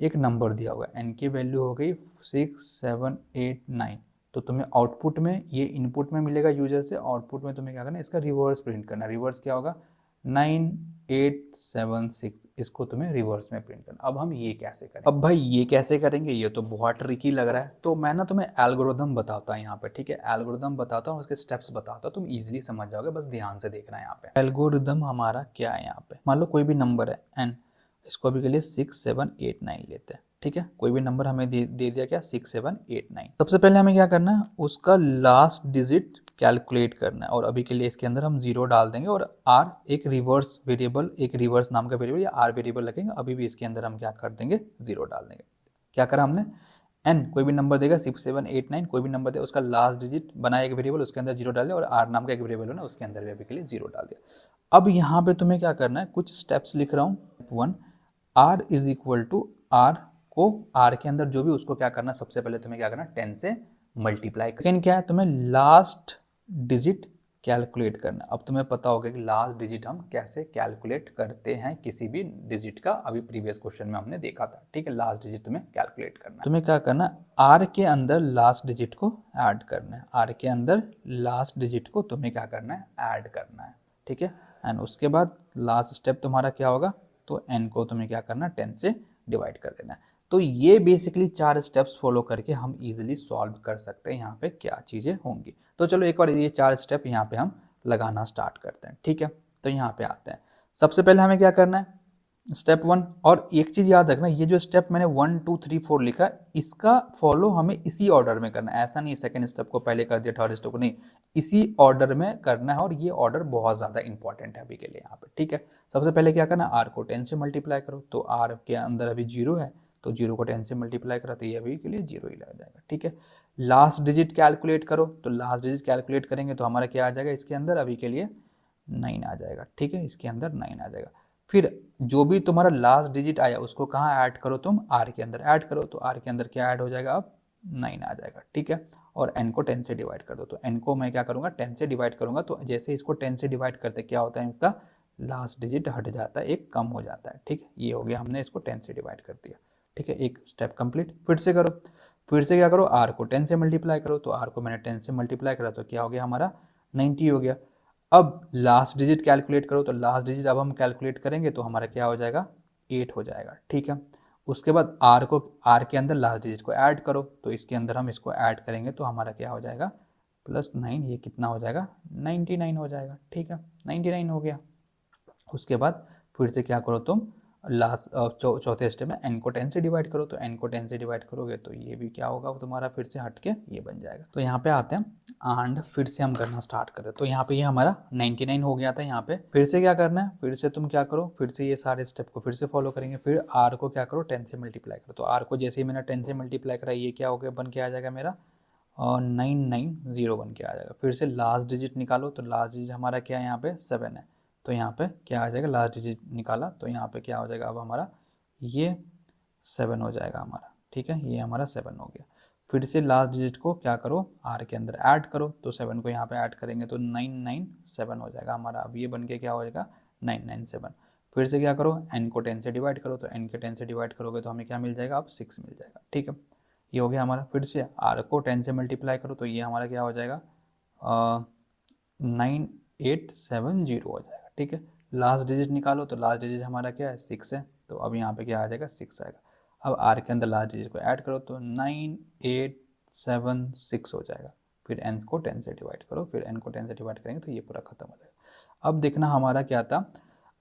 एक नंबर दिया होगा, n की वैल्यू हो गई 6 7 8 9। तो तुम्हें आउटपुट में, ये इनपुट में मिलेगा यूजर से, आउटपुट में तुम्हें क्या करना है, इसका रिवर्स प्रिंट करना है। रिवर्स क्या होगा, 9 8 7 6, इसको तुम्हें रिवर्स में प्रिंट करना। अब हम ये कैसे करें, अब भाई ये कैसे करेंगे, ये तो बहुत ट्रिकी लग रहा है। तो मैं ना तुम्हें एल्गोरिथम बताता हूँ यहाँ पे, ठीक है। एल्गोरिथम बताता हूँ, उसके स्टेप्स बताता हूँ, तुम इजीली समझ जाओगे, बस ध्यान से देखना है। यहाँ पे एल्गोरिथम हमारा क्या है, यहाँ पे मान लो कोई भी नंबर है n, इसको अभी के लिए 6 7 8 9 लेते हैं, ठीक है। कोई भी नंबर हमें दे दिया क्या, 6 7 8 9। सबसे पहले हमें क्या करना है, उसका लास्ट डिजिट कैलकुलेट करना है, और अभी के लिए इसके अंदर हम 0 डाल देंगे, और r एक रिवर्स वेरिएबल, एक रिवर्स नाम का वेरिएबल या r वेरिएबल लगेंगे। अभी भी इसके अंदर हम क्या कर देंगे, 0 डाल देंगे। क्या करा हमने, n कोई भी नंबर देगा 6 7 8 9, कोई भी नंबर दे, उसका लास्ट डिजिट बनाया एक वेरिएबल, उसके अंदर 0 डाले, और r नाम का एक वेरिएबल है ना, उसके अंदर भी अभी के लिए 0 डाल दिया। अब यहाँ पे तुम्हें क्या करना है, कुछ स्टेप्स लिख रहा हूँ। 1 r is equal to, r को r के अंदर जो भी, उसको क्या करना, सबसे पहले तुम्हें क्या करना, 10 से मल्टीप्लाई। सेकेंड क्या है, तुम्हें लास्ट डिजिट कैलकुलेट करना। अब तुम्हें पता होगा कि लास्ट डिजिट हम कैसे कैलकुलेट करते हैं किसी भी डिजिट का, अभी प्रीवियस क्वेश्चन में हमने देखा था, ठीक है। लास्ट डिजिट तुम्हें कैलकुलेट करना, तुम्हें क्या करना, r के अंदर लास्ट डिजिट को ऐड करना है। r के अंदर लास्ट डिजिट को तुम्हें क्या करना है, ऐड करना है, ठीक है। एंड उसके बाद लास्ट स्टेप तुम्हारा क्या होगा, तो n को तुम्हें क्या करना, 10 से डिवाइड कर देना है। तो ये बेसिकली 4 स्टेप्स फॉलो करके हम इजीली सॉल्व कर सकते हैं यहाँ पे क्या चीज़ें होंगी। तो चलो एक बार ये 4 स्टेप यहाँ पे हम लगाना स्टार्ट करते हैं, ठीक है। तो यहाँ पे आते हैं। सबसे पहले हमें क्या करना है, स्टेप 1। और एक चीज याद रखना, ये जो स्टेप मैंने 1 2 3 4 लिखा, इसका फॉलो हमें इसी ऑर्डर में करना है। ऐसा नहीं सेकंड स्टेप को पहले कर दिया, थर्ड स्टेप को नहीं, इसी ऑर्डर में करना है। और ये ऑर्डर बहुत ज्यादा इंपॉर्टेंट है अभी के लिए यहाँ पे, ठीक है। सबसे पहले क्या करना, आर को 10 से मल्टीप्लाई करो, तो आर के अंदर अभी 0 है, तो 0 को 10 से मल्टीप्लाई करा तो ये अभी के लिए 0 ही लग जाएगा, ठीक है। लास्ट डिजिट कैलकुलेट करो, तो लास्ट डिजिट कैलकुलेट करेंगे तो हमारा क्या आ जाएगा, इसके अंदर अभी के लिए 9 आ जाएगा, ठीक है, इसके अंदर 9 आ जाएगा। फिर जो भी तुम्हारा लास्ट डिजिट आया उसको कहाँ ऐड करो, तुम आर के अंदर ऐड करो, तो आर के अंदर क्या ऐड हो जाएगा, अब 9 आ जाएगा, ठीक है। और n को 10 से डिवाइड कर दो, तो n को मैं क्या करूँगा, 10 से डिवाइड करूँगा, तो जैसे इसको 10 से डिवाइड करते क्या होता है, इसका लास्ट डिजिट हट जाता है, एक कम हो जाता है, ठीक है। ये हो गया, हमने इसको 10 से डिवाइड कर दिया, ठीक है, एक स्टेप कंप्लीट। फिर से करो, फिर से क्या करो, आर को 10 से मल्टीप्लाई करो, तो आर को मैंने 10 से मल्टीप्लाई करा तो क्या हो गया, हमारा 90 हो गया। अब लास्ट डिजिट कैलकुलेट करो, तो लास्ट डिजिट अब हम कैलकुलेट करेंगे तो हमारा क्या हो जाएगा, 8 हो जाएगा, ठीक है। उसके बाद आर को, आर के अंदर लास्ट डिजिट को ऐड करो, तो इसके अंदर हम इसको ऐड करेंगे तो हमारा क्या हो जाएगा, +9, ये कितना हो जाएगा, 99 हो जाएगा, ठीक है, 99 हो गया। उसके बाद फिर से क्या करो तुम, लास्ट चौथे स्टेप में n को 10 से डिवाइड करो, तो n को 10 से डिवाइड करोगे तो ये भी क्या होगा तुम्हारा, फिर से हट के ये बन जाएगा। तो यहाँ पे आते हैं एंड फिर से हम करना स्टार्ट करते हैं। तो यहाँ पे ये हमारा 99 हो गया था। यहाँ पे फिर से क्या करना है, फिर से तुम क्या करो, फिर से ये सारे स्टेप को फिर से फॉलो करेंगे। फिर r को क्या करो, 10 से मल्टीप्लाई करो, तो r को जैसे ही मैंने 10 से मल्टीप्लाई करा, ये क्या हो गया, बन के आ जाएगा मेरा और 990 बन के आ जाएगा। फिर से लास्ट डिजिट निकालो, तो लास्ट डिजिट हमारा क्या है, यहाँ पे 7 है, तो यहाँ पे क्या आ जाएगा, लास्ट डिजिट निकाला तो यहाँ पे क्या हो जाएगा, अब हमारा ये 7 हो जाएगा हमारा, ठीक है, ये हमारा 7 हो गया। फिर से लास्ट डिजिट को क्या करो, आर के अंदर ऐड करो, तो 7 को यहाँ पे ऐड करेंगे तो 997 हो जाएगा हमारा। अब ये बन के क्या हो जाएगा, 997। फिर से क्या करो, n को 10 से डिवाइड करो, तो n के 10 से डिवाइड करोगे तो हमें क्या मिल जाएगा, अब 6 मिल जाएगा, ठीक है, ये हो गया हमारा। फिर से r को 10 से मल्टीप्लाई करो, तो ये हमारा क्या हो जाएगा, 9870 हो जाएगा, ठीक है। लास्ट डिजिट निकालो, तो लास्ट डिजिट हमारा क्या है, 6 है, तो अब यहाँ पे क्या आ जाएगा, 6 आएगा। अब r के अंदर लास्ट डिजिट को ऐड करो, तो 9876 हो जाएगा। फिर n को 10 से डिवाइड करो, फिर n को 10 से डिवाइड करेंगे तो ये पूरा खत्म हो जाएगा। अब देखना हमारा क्या था,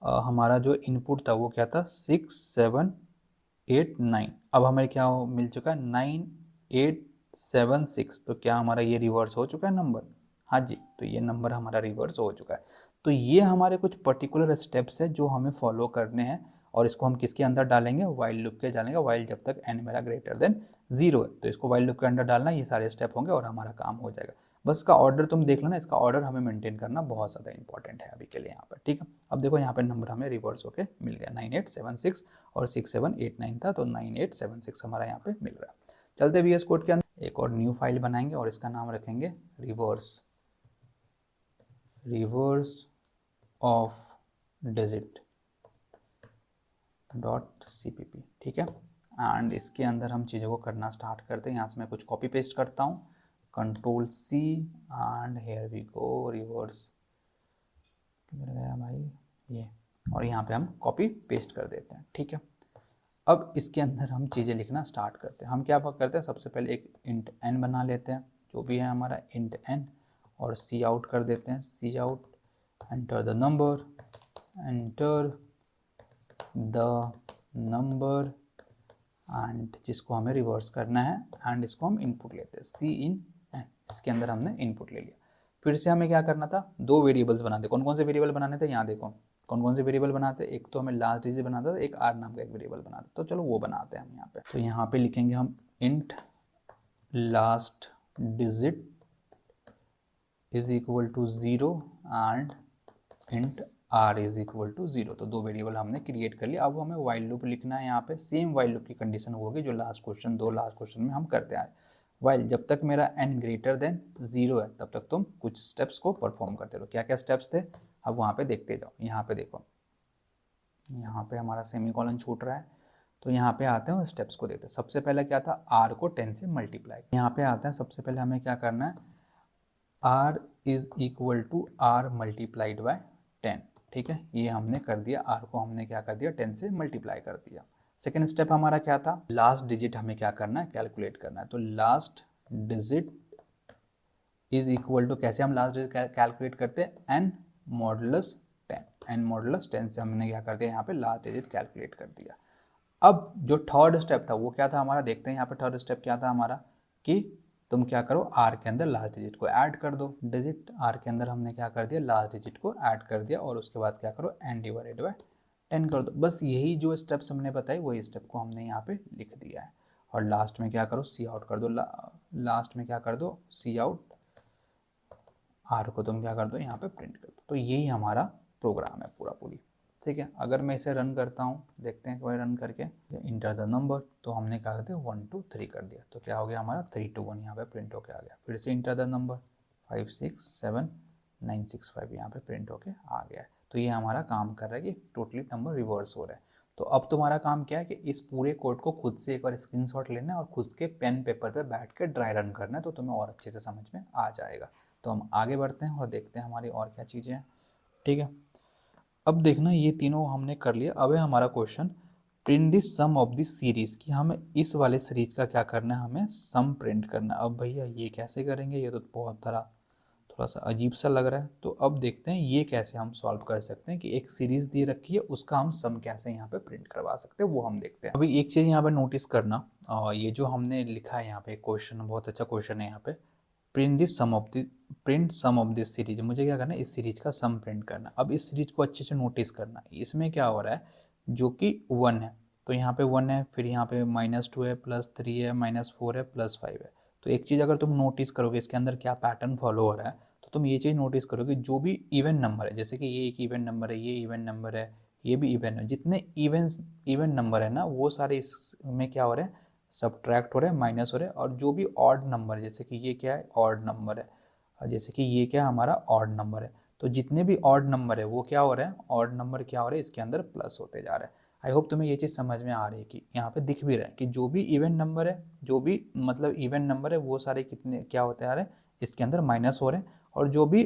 हमारा जो इनपुट था वो क्या था, 6789। अब हमें क्या मिल चुका है, 9876। तो क्या हमारा ये रिवर्स हो चुका है नंबर, हाँ जी, तो ये नंबर हमारा रिवर्स हो चुका है। तो ये हमारे कुछ पर्टिकुलर स्टेप्स है जो हमें फॉलो करने हैं, और इसको हम किसके अंदर डालेंगे, वाइल लूप के डालेंगे। वाइल जब तक n मेरा ग्रेटर देन 0 है, तो इसको वाइल लूप के अंदर डालना, ये सारे स्टेप होंगे और हमारा काम हो जाएगा। बस इसका ऑर्डर तुम देख लेना, इसका ऑर्डर हमें मेंटेन करना बहुत ज़्यादा इंपॉर्टेंट है अभी के लिए यहाँ पर, ठीक है। अब देखो यहाँ पे नंबर हमें रिवर्स होके मिल गया, 9876 और 6789 था, तो 9876 हमारा यहाँ पे मिल रहा है। चलते VS कोड के अंदर एक और न्यू फाइल बनाएंगे और इसका नाम रखेंगे रिवर्स ऑफ डिजिट .cpp, ठीक है। एंड इसके अंदर हम चीज़ों को करना स्टार्ट करते हैं। यहाँ से मैं कुछ कॉपी पेस्ट करता हूँ, Ctrl+C and here we go, reverse, किधर गया भाई ये, और यहाँ पे हम कॉपी पेस्ट कर देते हैं, ठीक है। अब इसके अंदर हम चीज़ें लिखना स्टार्ट करते हैं। हम क्या करते हैं, सबसे पहले एक इंट n बना लेते हैं, जो भी है हमारा इंट n, और सी आउट कर देते हैं, cout, enter the number and जिसको हमें रिवर्स करना है, एंड इसको हम इनपुट लेते हैं, सी इन n, इसके अंदर हमने इनपुट ले लिया। फिर से हमें क्या करना था, दो वेरिएबल्स बनाते। कौन कौन से वेरिएबल बनाने थे, यहाँ देखो कौन कौन से वेरिएबल बनाते, एक तो हमें लास्ट डिजिट बनाता था, एक r नाम का एक वेरिएबल बनाता, तो चलो वो बनाते हैं हम यहाँ पे। तो यहाँ पे लिखेंगे हम int last digit is equal to 0 and int r is equal to 0। तो दो वेरिएबल हमने क्रिएट कर लिया। अब हमें वाइल लूप लिखना है, यहाँ पे सेम वाइल लूप की कंडीशन होगी जो लास्ट क्वेश्चन में हम करते आए। वाइल जब तक मेरा n ग्रेटर देन 0 है तब तक तुम कुछ स्टेप्स को परफॉर्म करते रहो। क्या क्या स्टेप्स थे, अब वहाँ पे देखते जाओ। यहाँ पे देखो, यहाँ पे हमारा सेमीकोलन छूट रहा है, तो यहाँ पे आते हैं स्टेप्स को देखते हैं। सबसे पहले क्या था, r को 10 से मल्टीप्लाई। यहाँ पे आते हैं, सबसे पहले हमें क्या करना है, r is equal to r multiplied by 10, ठीक है, ये हमने कर दिया। r को हमने क्या कर दिया, 10 से मल्टीप्लाई कर दिया। सेकेंड स्टेप हमारा क्या था, लास्ट डिजिट हमें क्या करना है, कैलकुलेट करना है। तो last digit is equal to, कैसे हम लास्ट डिजिट कैलकुलेट करते हैं, n मॉडुलस 10, n मॉडुलस 10 से हमने क्या कर दिया यहाँ पे लास्ट डिजिट कैलकुलेट कर दिया। अब जो थर्ड स्टेप था वो क्या था हमारा, देखते हैं यहाँ पे थर्ड स्टेप क्या था हमारा, कि तुम क्या करो r के अंदर लास्ट डिजिट को ऐड कर दो। डिजिट r के अंदर हमने क्या कर दिया, लास्ट डिजिट को ऐड कर दिया और उसके बाद क्या करो n डिवाइडेड बाय 10 कर दो। बस यही जो स्टेप्स हमने बताई वही स्टेप को हमने यहाँ पे लिख दिया है। और लास्ट में क्या करो, सी आउट कर दो, लास्ट में क्या कर दो, सी आउट, r को तुम क्या कर दो यहाँ पे प्रिंट कर दो। तो यही हमारा प्रोग्राम है पूरा पूरी, ठीक है। अगर मैं इसे रन करता हूँ, देखते हैं कोई रन करके, इंटर द नंबर, तो हमने क्या कर दिया 1 2 3 कर दिया, तो क्या हो गया हमारा 3 2 1 यहाँ पे प्रिंट होके आ गया। फिर से इंटर द नंबर 5 6 7 9 6 5 यहाँ पे प्रिंट होके आ गया है। तो ये हमारा काम कर रहा है कि टोटली नंबर रिवर्स हो रहा है। तो अब तुम्हारा काम क्या है कि इस पूरे कोड को खुद से एक बार स्क्रीनशॉट लेना है और खुद के पेन पेपर पे बैठ के ड्राई रन करना है, तो तुम्हें और अच्छे से समझ में आ जाएगा। तो हम आगे बढ़ते हैं और देखते हैं हमारी और क्या चीज़ें हैं, ठीक है। अब देखना ये तीनों हमने कर लिया। अब है हमारा question print this sum of this series, कि हमें इस वाले सीरीज का क्या करना है, हमें सम प्रिंट करना है। अब भैया ये कैसे करेंगे, ये तो बहुत थोड़ा सा अजीब सा लग रहा है। तो अब देखते हैं ये कैसे हम सॉल्व कर सकते हैं कि एक सीरीज दी रखी है उसका हम सम कैसे यहाँ पे प्रिंट करवा सकते हैं, वो हम देखते हैं। अभी एक चीज़ यहाँ पे नोटिस करना, ये जो हमने लिखा है यहाँ पे क्वेश्चन, बहुत अच्छा क्वेश्चन है यहाँ पे, print sum of this series. मुझे क्या करना है, इस सीरीज का सम प्रिंट करना। अब इस सीरीज को अच्छे से नोटिस करना, इसमें क्या हो रहा है, जो कि 1 है, तो यहाँ पे 1 है, फिर यहाँ पे -2 है, +3 है, -4 है, +5 है। तो एक चीज़ अगर तुम नोटिस करोगे इसके अंदर क्या पैटर्न फॉलो हो रहा है, तो तुम ये चीज़ नोटिस करोगे, जो भी इवन नंबर है, जैसे कि ये एक इवन नंबर है, ये इवन नंबर है, ये भी इवन है, जितने इवन नंबर है ना वो सारे इसमें क्या हो रहे हैं, सब्ट्रैक्ट हो रहे हैं, माइनस हो रहे हैं। और जो भी ऑड नंबर है, जैसे कि ये क्या है, ऑड नंबर है, और जैसे कि ये क्या हमारा ऑड नंबर है, तो जितने भी ऑड नंबर है वो क्या हो रहे हैं, ऑड नंबर क्या हो रहे हैं, इसके अंदर प्लस होते जा रहे हैं। आई होप तुम्हें ये चीज़ समझ में आ रही है कि यहाँ पे दिख भी रहा है कि जो भी इवन नंबर है, जो भी मतलब इवन नंबर है, वो सारे कितने क्या होते जा रहे हैं, इसके अंदर माइनस हो रहे हैं। और जो भी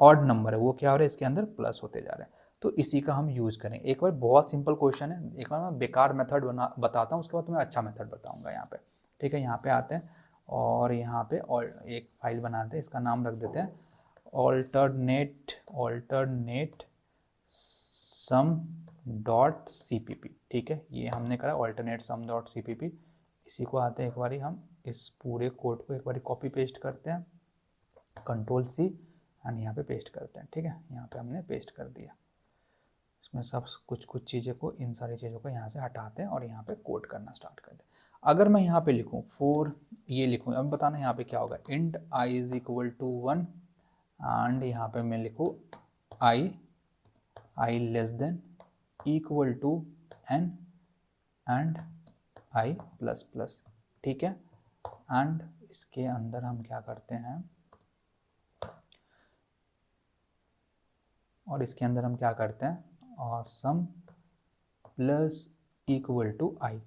ऑड नंबर है वो क्या हो रहा है, इसके अंदर प्लस होते जा रहे हैं। तो इसी का हम यूज़ करें। एक बार बहुत सिंपल क्वेश्चन है, एक बार मैं बेकार मेथड बताता हूँ, उसके बाद तुम्हें अच्छा मेथड बताऊँगा यहाँ पे, ठीक है। यहाँ पे आते हैं और यहाँ पे और एक फाइल बनाते हैं, इसका नाम रख देते हैं ऑल्टरनेट सम डॉट cpp, ठीक है। ये हमने करा ऑल्टरनेट सम डॉट cpp। इसी को आते हैं एक बारी हम इस पूरे कोड को एक बारी कॉपी पेस्ट करते हैं, Ctrl+C एंड यहाँ पे पेस्ट करते हैं, ठीक है। यहाँ पे हमने पेस्ट कर दिया। इसमें सब कुछ चीज़ें को, इन सारी चीज़ों को यहाँ से हटाते हैं और यहाँ पे कोड करना स्टार्ट करते हैं। अगर मैं यहाँ पे लिखूँ 4, ये लिखूँ, अब बताना यहाँ पे क्या होगा, int i is equal to 1 and यहाँ पे मैं लिखूँ i less than equal to n and i plus plus, ठीक है। एंड इसके अंदर हम क्या करते हैं, और इसके अंदर हम क्या करते हैं, सम प्लस इक्वल टू आई,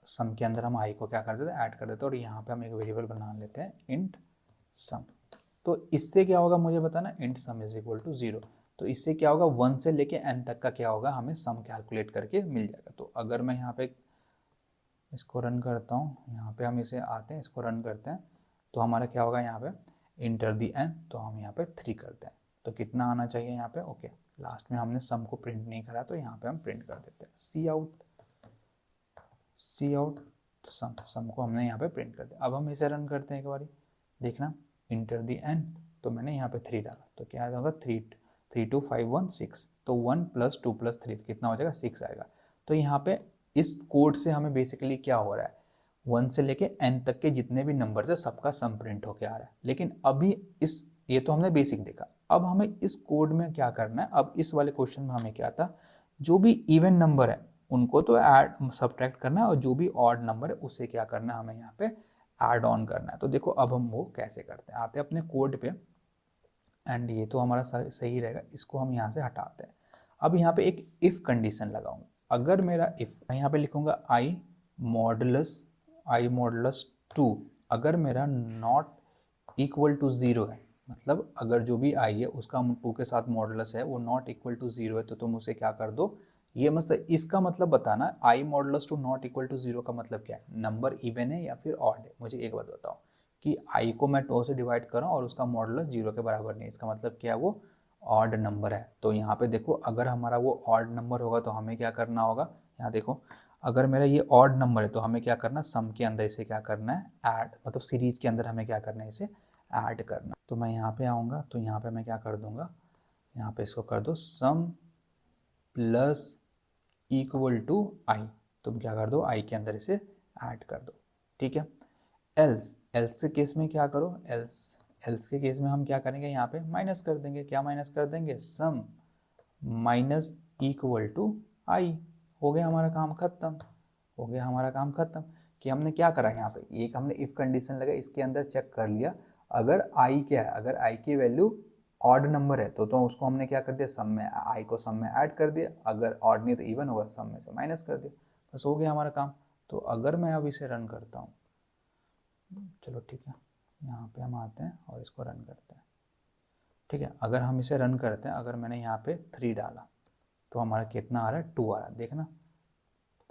सम के अंदर हम आई को क्या कर देते हैं, ऐड कर देते हैं। और यहाँ पे हम एक वेरिएबल बना लेते हैं इंट सम। तो इससे क्या होगा मुझे बताना, int sum is equal to 0। तो इससे क्या होगा, 1 से लेके n तक का क्या होगा, हमें सम कैलकुलेट करके मिल जाएगा। तो अगर मैं यहाँ पे इसको रन करता हूँ, यहाँ पे हम इसे आते हैं, इसको रन करते हैं, तो हमारा क्या होगा, यहाँ पे इंटर दी n, तो हम यहाँ पे 3 करते हैं। तो कितना आना चाहिए यहाँ पे, ओके। लास्ट में हमने सम को प्रिंट नहीं करा, तो यहाँ पे हम प्रिंट कर देते हैं सी आउट सम को हमने यहाँ पे प्रिंट कर दिया। अब हम इसे रन करते हैं एक बारी, देखना इंटर दी n, तो मैंने यहाँ पे 3 डाला, तो क्या होगा 3 2 5 1 6, तो 1 + 2 + 3 कितना हो जाएगा, 6 आएगा। तो यहाँ पे इस कोड से हमें बेसिकली क्या हो रहा है, 1 से लेके n तक के जितने भी नंबर है सबका सम प्रिंट होके आ रहा है। लेकिन अभी ये तो हमने बेसिक देखा, अब हमें इस कोड में क्या करना है, अब इस वाले क्वेश्चन में हमें क्या था, जो भी इवन नंबर है उनको तो ऐड सब्ट्रैक्ट करना है, और जो भी ऑड नंबर है उसे क्या करना है, हमें यहाँ पे ऐड ऑन करना है। तो देखो अब हम वो कैसे करते हैं, आते हैं अपने कोड पे, एंड ये तो हमारा सही रहेगा, इसको हम यहाँ से हटाते हैं। अब यहाँ पे एक इफ़ कंडीशन लगाऊंगा। अगर मेरा इफ़, मैं यहाँ पे लिखूंगा i मॉडुलस 2, अगर मेरा नॉट इक्वल टू 0 है, मतलब अगर जो भी i है उसका 2 के साथ मॉडुलस है वो नॉट इक्वल टू 0 है, तो तुम उसे क्या कर दो, ये मतलब इसका मतलब बताना, i modulus two not equal to 0 का मतलब क्या है, नंबर इवन है या फिर ऑड है। मुझे एक बात बताओ कि i को मैं 2 से डिवाइड कर रहा हूँ और उसका मॉडुलस 0 के बराबर नहीं है, इसका मतलब क्या है, वो ऑड नंबर है। तो यहाँ पे देखो अगर हमारा वो ऑड नंबर होगा तो हमें क्या करना होगा, यहाँ देखो अगर मेरा ये ऑड नंबर है तो हमें क्या करना, सम के अंदर इसे क्या करना है, ऐड, मतलब सीरीज के अंदर हमें क्या करना है, इसे ऐड करना। तो मैं यहाँ पे आऊँगा तो यहाँ पे मैं क्या कर दूँगा, यहाँ पे इसको कर दो सम प्लस इक्वल टू आई, तुम क्या कर दो आई के अंदर इसे ऐड कर दो, ठीक है। एल्स, एल्स के केस में क्या करो, एल्स एल्स के केस में हम क्या करेंगे, यहाँ पे माइनस कर देंगे, क्या माइनस कर देंगे, सम माइनस इक्वल टू आई। हो गया हमारा काम खत्म, हो गया हमारा काम खत्म। कि हमने क्या करा यहाँ पे, एक हमने इफ कंडीशन लगा, इसके अंदर चेक कर लिया अगर आई क्या है, अगर आई की वैल्यू ऑड नंबर है तो उसको हमने क्या कर दिया, सम में आई को सम में ऐड कर दिया, अगर ऑड नहीं तो इवन होगा सम में से माइनस कर दिया, बस हो गया हमारा काम। तो अगर मैं अब इसे रन करता हूँ, चलो ठीक है, यहाँ पे हम आते हैं और इसको रन करते हैं, ठीक है। अगर हम इसे रन करते हैं, अगर मैंने यहाँ पे 3 डाला तो हमारा कितना आ रहा है, 2 आ रहा है, देखना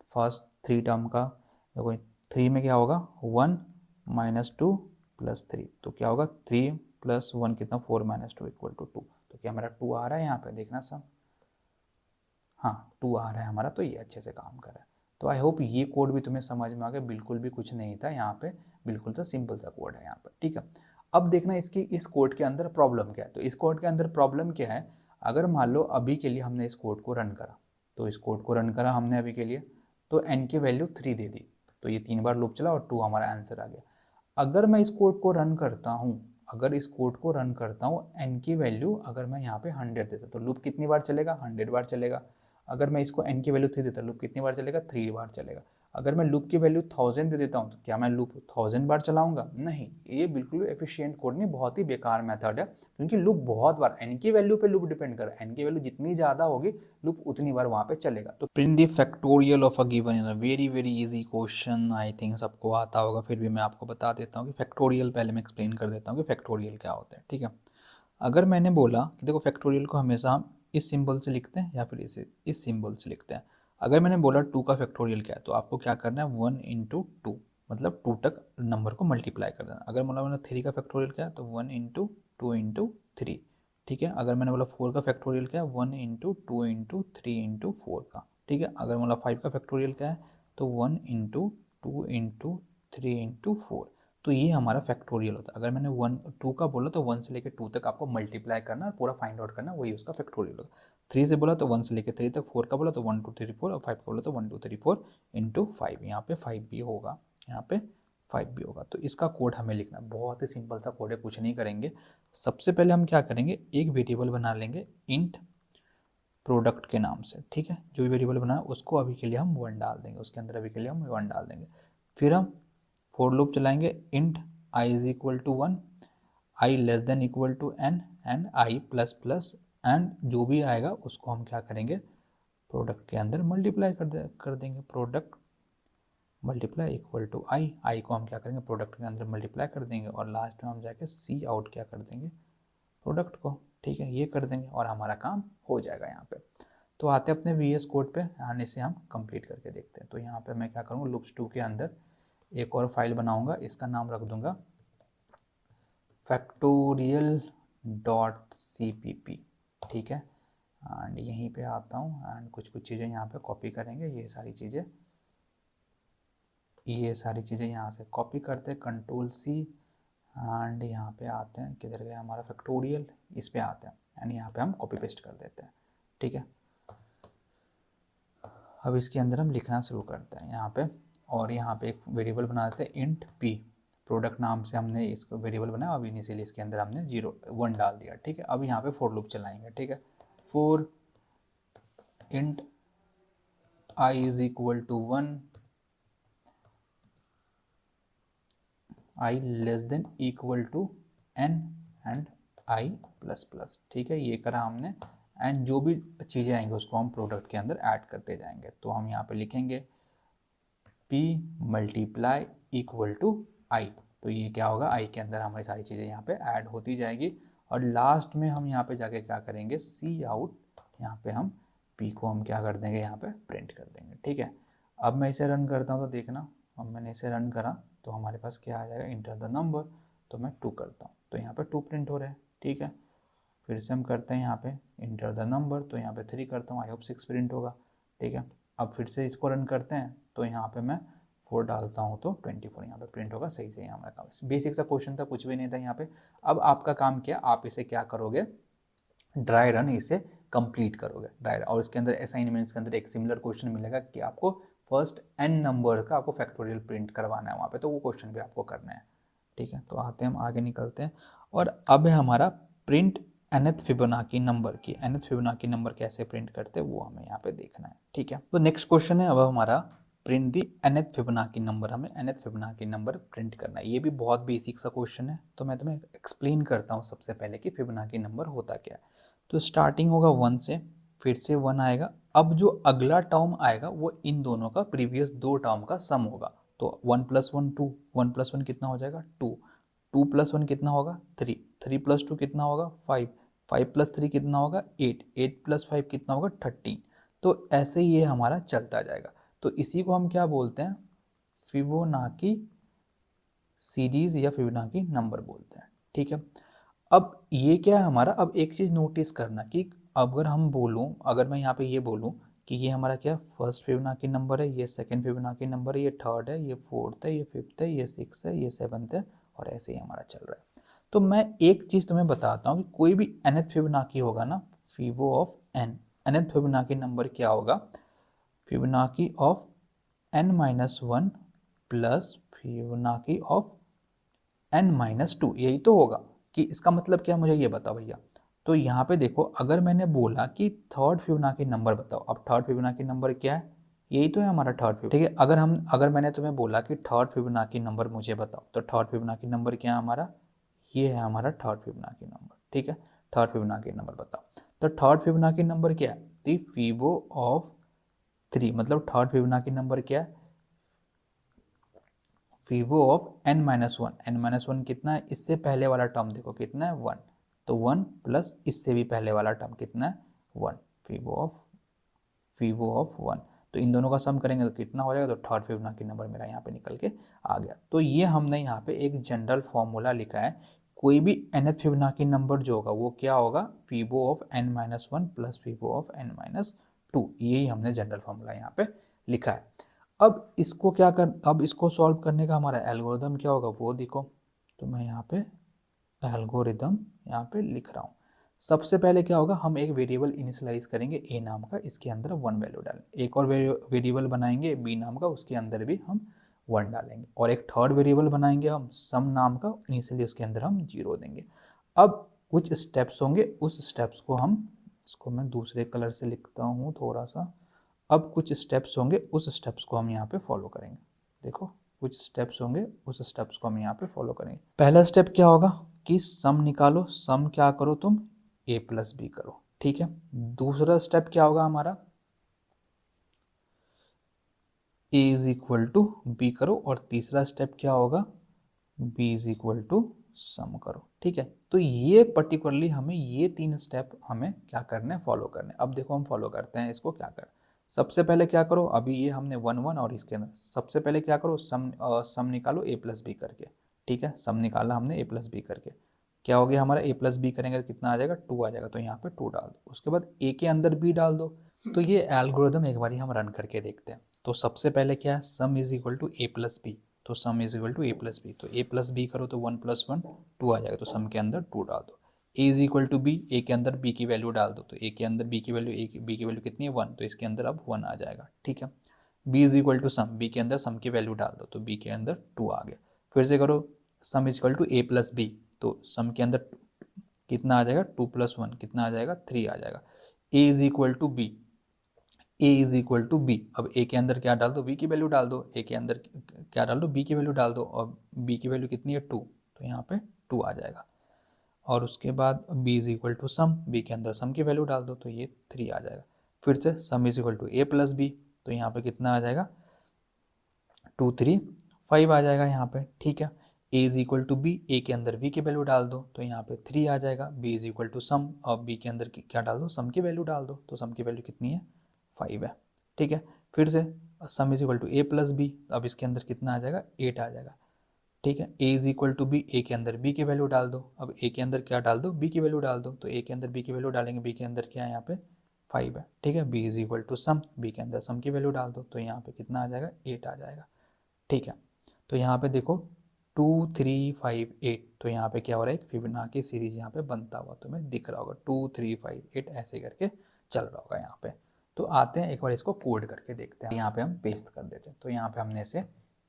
फर्स्ट 3 टर्म का देखो, 3 में क्या होगा, 1 माइनस 2 प्लस 3, तो क्या होगा 3 प्लस 1 कितना, 4 माइनस 2 इक्वल टू 2। तो क्या मेरा 2 आ रहा है यहाँ पे, देखना सब, हाँ 2 आ रहा है हमारा, तो ये अच्छे से काम कर रहा है। तो आई होप ये कोड भी तुम्हें समझ में आ गया, बिल्कुल भी कुछ नहीं था यहाँ पे, बिल्कुल सा सिंपल सा कोड है यहाँ पे, ठीक है। अब देखना इसकी इस कोड के अंदर प्रॉब्लम क्या है। तो इस कोड के अंदर प्रॉब्लम क्या है, अगर मान लो अभी के लिए हमने इस कोड को रन करा, तो इस कोड को रन करा हमने अभी के लिए, तो n की वैल्यू 3 दे दी, तो ये 3 बार लूप चला और 2 हमारा आंसर आ गया। अगर मैं इस कोड को रन करता हूँ, अगर इस कोड को रन करता हूँ, n की वैल्यू अगर मैं यहाँ पे 100 देता तो लूप कितनी बार चलेगा, 100 बार चलेगा। अगर मैं इसको n की वैल्यू 3 देता लूप कितनी बार चलेगा, 3 बार चलेगा। अगर मैं लूप की वैल्यू 1000 दे देता हूँ तो क्या मैं लूप 1000 बार चलाऊंगा, नहीं, ये बिल्कुल भी एफिशिएंट कोड नहीं, बहुत ही बेकार मेथड है, क्योंकि लूप बहुत बार n की वैल्यू पे लूप डिपेंड कर, n की वैल्यू जितनी ज़्यादा होगी लूप उतनी बार वहाँ पे चलेगा। तो print the factorial of a given in a very very easy question, I think सबको आता होगा, फिर भी मैं आपको बता देता हूँ कि फैक्टोरियल पहले मैं एक्सप्लेन कर देता हूँ कि फैक्टोरियल क्या होता है, ठीक है। अगर मैंने बोला कि देखो फैक्टोरियल को हमेशा हम इस सिंबल से लिखते हैं या फिर इसे इस सिंबल से लिखते हैं। अगर मैंने बोला 2 का फैक्टोरियल क्या है, तो आपको क्या करना है, 1 इंटू 2, मतलब 2 तक नंबर को मल्टीप्लाई कर देना। अगर मैंने 3 का फैक्टोरियल क्या है, तो 1 इंटू 2 इंटू 3, ठीक है। अगर मैंने बोला 4 का फैक्टोरियल क्या है, 1 इंटू 2 इंटू 3 इंटू 4 का, ठीक है। अगर बोला 5 का फैक्टोरियल क्या है, तो 1 इंटू 2 इंटू 3 इंटू 4। तो ये हमारा फैक्टोरियल होता है। अगर मैंने 2 का बोला तो 1 से लेकर 2 तक आपको मल्टीप्लाई करना और पूरा फाइंड आउट करना, वही उसका फैक्टोरियल होगा। 3 से बोला तो 1 से लेकर 3 तक, 4 का बोला तो 1 2 3 4, और 5 का बोला तो 1 2 3 4 इंटू 5, यहाँ पे 5 भी होगा, यहाँ पे 5 भी होगा। तो इसका कोड हमें लिखना, बहुत ही सिंपल सा कोड है, कुछ नहीं करेंगे। सबसे पहले हम क्या करेंगे, एक वेरिएबल बना लेंगे इंट प्रोडक्ट के नाम से, ठीक है। जो भी वेरिएबल बना उसको अभी के लिए हम 1 डाल देंगे, उसके अंदर अभी के लिए हम 1 डाल देंगे। फिर हम फॉर लूप चलाएंगे, int I is equal to 1, I less than equal to N, and I plus plus, and जो भी आएगा उसको हम क्या करेंगे, प्रोडक्ट के अंदर मल्टीप्लाई कर देंगे, प्रोडक्ट मल्टीप्लाई इक्वल टू आई, आई को हम क्या करेंगे, प्रोडक्ट के अंदर मल्टीप्लाई कर देंगे, और लास्ट में हम जाके सी आउट क्या कर देंगे, प्रोडक्ट को, ठीक है। ये कर देंगे और हमारा काम हो जाएगा यहाँ पे। तो आते हैं अपने VS कोड पे, एंड इसे हम कंप्लीट करके देखते हैं। तो यहाँ पे मैं क्या करूँगा, लूप्स 2 के अंदर एक और फाइल बनाऊंगा, इसका नाम रख दूंगा फैक्टोरियल डॉट CPP, ठीक है। एंड यहीं पे आता हूँ एंड कुछ चीज़ें यहाँ पे कॉपी करेंगे, ये सारी चीज़ें यहाँ से कॉपी करते हैं, Ctrl+C, एंड यहाँ पे आते हैं, किधर गया हमारा फैक्टोरियल, इस पे आते हैं एंड यहाँ पे हम कॉपी पेस्ट कर देते हैं, ठीक है। अब इसके अंदर हम लिखना शुरू करते हैं यहाँ पे, और यहाँ पे एक वेरिएबल बना देते हैं इंट p, प्रोडक्ट नाम से हमने इसको वेरिएबल बनाया, अब इनिशियली इसके अंदर हमने 1 डाल दिया, ठीक है। अब यहाँ पे फॉर लूप चलाएंगे, ठीक है। For int I is equal to 1, I less than equal to N, and I plus plus, ठीक है। ये करा हमने, एंड जो भी चीज़ें आएंगी उसको हम प्रोडक्ट के अंदर ऐड करते जाएंगे। तो हम यहाँ पे लिखेंगे p मल्टीप्लाई इक्वल टू आई, तो ये क्या होगा, आई के अंदर हमारी सारी चीज़ें यहाँ पे ऐड होती जाएगी, और लास्ट में हम यहाँ पे जाके क्या करेंगे, सी आउट, यहाँ पे हम p को हम क्या कर देंगे, यहाँ पे प्रिंट कर देंगे, ठीक है। अब मैं इसे रन करता हूँ तो देखना, अब मैंने इसे रन करा तो हमारे पास क्या आ जाएगा, इंटर द नंबर, तो मैं 2 करता हूँ तो यहाँ पे 2 प्रिंट हो रहा है, ठीक है। फिर से हम करते हैं यहाँ पे इंटर द नंबर, तो यहाँ पे 3 करता हूँ, आई होप 6 प्रिंट होगा, ठीक है। अब फिर से इसको रन करते हैं, तो यहाँ पे मैं 4 डालता हूँ तो 24 यहाँ पे प्रिंट होगा। सही से यहाँ हमारा काम, बेसिक सा क्वेश्चन था, कुछ भी नहीं था यहाँ पे। अब आपका काम क्या, आप इसे क्या करोगे, ड्राई रन इसे कंप्लीट करोगे ड्राई, और इसके अंदर असाइनमेंट्स के अंदर एक सिमिलर क्वेश्चन मिलेगा कि आपको फर्स्ट n नंबर का आपको फैक्टोरियल प्रिंट करवाना है वहाँ पे, तो वो क्वेश्चन भी आपको करना है, ठीक है। तो आते हैं हम आगे निकलते हैं, और अब है हमारा प्रिंट nth फिबोनाची नंबर की। nth फिबोनाची नंबर कैसे प्रिंट करते हैं वो हमें यहाँ पे देखना है, ठीक है। तो नेक्स्ट क्वेश्चन है अब हमारा प्रिंट दी nth फिबोनाची नंबर, हमें nth फिबोनाची नंबर प्रिंट करना है। ये भी बहुत बेसिक सा क्वेश्चन है, तो मैं तुम्हें एक्सप्लेन करता हूँ सबसे पहले कि फिबोनाची नंबर होता क्या है। तो स्टार्टिंग होगा 1 से, फिर से 1 आएगा। अब जो अगला टर्म आएगा वो इन दोनों का प्रीवियस 2 टर्म का सम होगा। तो 1 + 1 2, 1 + 1 कितना हो जाएगा 2, 2 + 1 कितना होगा 3, 3 + 2 कितना होगा 5, 5 + 3 कितना होगा 8, 8 + 5 कितना होगा 13। तो ऐसे ये हमारा चलता जाएगा। तो इसी को हम क्या बोलते हैं, फिबोनाची सीरीज या फिबोनाची नंबर बोलते हैं, ठीक है। अब ये क्या है हमारा, अब एक चीज़ नोटिस करना कि अगर हम बोलूँ, अगर मैं यहाँ पे ये बोलूँ कि ये हमारा क्या फर्स्ट फिबोनाची नंबर है, ये सेकंड फिबोनाची नंबर है, ये थर्ड है, ये फोर्थ है, ये फिफ्थ है, ये सिक्स है, ये सेवन्थ है, और ऐसे ही हमारा चल रहा है। तो मैं एक चीज़ तुम्हें बताता हूँ कि कोई भी nth फिबोनाची होगा ना, fibo of n, nth Fibonacci number क्या होगा, Fibonacci of n-1 plus Fibonacci of n-2, यही तो होगा। कि इसका मतलब क्या, मुझे ये बताओ भैया। तो यहाँ पे देखो, अगर मैंने बोला कि थर्ड फिबोनाची नंबर बताओ, अब थर्ड फिबोनाची नंबर क्या है, यही तो है हमारा थर्ड फिबोनाची, ठीक है। अगर मैंने तुम्हें बोला कि थर्ड फिबोनाची नंबर मुझे बताओ, तो थर्ड फिबोनाची नंबर क्या है हमारा, ये है हमारा थर्ड फिबोनाची नंबर, ठीक है। थर्ड फिबोनाची नंबर बताओ, तो थर्ड फिबोनाची नंबर क्या है, दी फिबो ऑफ 3, मतलब थर्ड फिबोनाची नंबर क्या है, फिबो ऑफ n-1, n-1 कितना है, इससे पहले वाला टर्म देखो कितना है 1, तो 1 प्लस इससे भी पहले वाला टर्म कितना है 1, फिबो ऑफ 1। तो इन दोनों का सम करेंगे तो कितना हो जाएगा, तो थर्ड फिबोनाची नंबर मेरा यहाँ पे निकल के आ गया। तो ये हमने यहाँ पे एक जनरल फॉर्मूला लिखा है, कोई भी nth फिबोनाची नंबर जो होगा वो क्या होगा, fibo of n-1 plus fibo of n-2, यही हमने जनरल फॉर्मूला यहाँ पे लिखा है। अब इसको सॉल्व करने का हमारा एल्गोरिदम क्या होगा वो देखो। तो मैं यहाँ पे एल्गोरिदम यहाँ पे लिख रहा हूँ। सबसे पहले क्या होगा, हम एक वेरिएबल इनिशियलाइज करेंगे ए नाम का, इसके अंदर 1 वैल्यू डालेंगे। एक और वेरिएबल बनाएंगे बी नाम का, उसके अंदर भी हम 1 डालेंगे। और एक थर्ड वेरिएबल बनाएंगे हम सम नाम का, इनिशियली उसके अंदर हम 0 देंगे। अब कुछ स्टेप्स होंगे, उस स्टेप्स को हम, इसको मैं दूसरे कलर से लिखता हूँ थोड़ा सा। अब कुछ स्टेप्स होंगे, उस स्टेप्स को हम यहाँ पे फॉलो करेंगे। देखो कुछ स्टेप्स होंगे, उस स्टेप्स को हम यहाँ पे फॉलो करेंगे। पहला स्टेप क्या होगा कि सम निकालो, सम क्या करो तुम, a + b करो, ठीक है। दूसरा स्टेप क्या होगा हमारा, a = b करो, और तीसरा स्टेप क्या होगा, b = सम करो, ठीक है। तो ये पर्टिकुलरली हमें ये 3 स्टेप हमें क्या करने हैं, फॉलो करने। अब देखो हम फॉलो करते हैं इसको, क्या करें। सबसे पहले क्या करो, अभी ये हमने 1 1 और इसके अंदर सबसे पहले क्या करो, सम निकालो a + b करके, ठीक है। सम निकाला हमने a + b करके, क्या हो गया हमारा, a + b करेंगे तो कितना आ जाएगा 2 आ जाएगा, तो यहाँ पे 2 डाल दो। उसके बाद a के अंदर b डाल दो। तो ये एल्गोरिदम एक बार हम रन करके देखते हैं। तो सबसे पहले क्या है, सम = a + b, तो सम = a + b, तो a + b करो तो 1 + 1 2 आ जाएगा, तो सम के अंदर 2 डाल दो। a = b, a के अंदर b की वैल्यू डाल दो, तो a के अंदर b की वैल्यू कितनी है 1, तो इसके अंदर अब 1 आ जाएगा, ठीक है। b = सम, b के अंदर सम की वैल्यू डाल दो, तो b के अंदर 2 आ गया। फिर से करो, सम = a + b, तो सम के अंदर कितना आ जाएगा 2 + 1 कितना आ जाएगा 3 आ जाएगा। a = b, b, अब a के अंदर क्या डाल दो, b की वैल्यू डाल दो, a के अंदर क्या डाल दो, b की वैल्यू डाल दो, और b की वैल्यू कितनी है 2, तो यहाँ पे 2 आ जाएगा। और उसके बाद b = सम, b के अंदर सम की वैल्यू डाल दो, तो ये 3 आ जाएगा। फिर से सम = a + b, तो यहाँ पे कितना आ जाएगा 2 3 5 आ जाएगा यहाँ पे, ठीक है। a = b, a के अंदर b की वैल्यू डाल दो, तो यहाँ पे 3 आ जाएगा। b = सम, और b के अंदर क्या डाल दो, सम की वैल्यू डाल दो, तो सम की वैल्यू कितनी है 5 है, ठीक है। फिर से सम = a + b, अब इसके अंदर कितना आ जाएगा 8 आ जाएगा। ठीक है। a is equal to B, A के अंदर b की वैल्यू डाल दो। अब a के अंदर क्या डाल दो, b की वैल्यू डाल दो। तो a के अंदर b की वैल्यू डालेंगे, b के अंदर क्या है यहाँ पे 5 है। ठीक है। b is equal to sum, b के अंदर सम की वैल्यू डाल दो। तो यहाँ पे कितना आ जाएगा, 8 आ जाएगा। ठीक है। तो यहाँ पे देखो 2 3 5 8, तो यहाँ पे क्या हो रहा है, एक फिबोनाची सीरीज यहाँ पे बनता हुआ तुम्हें दिख रहा होगा। 2 3 5 8 ऐसे करके चल रहा होगा यहाँ पे। तो आते हैं एक बार इसको कोड करके देखते हैं। यहाँ पे हम पेस्ट कर देते हैं। तो यहाँ पे हमने इसे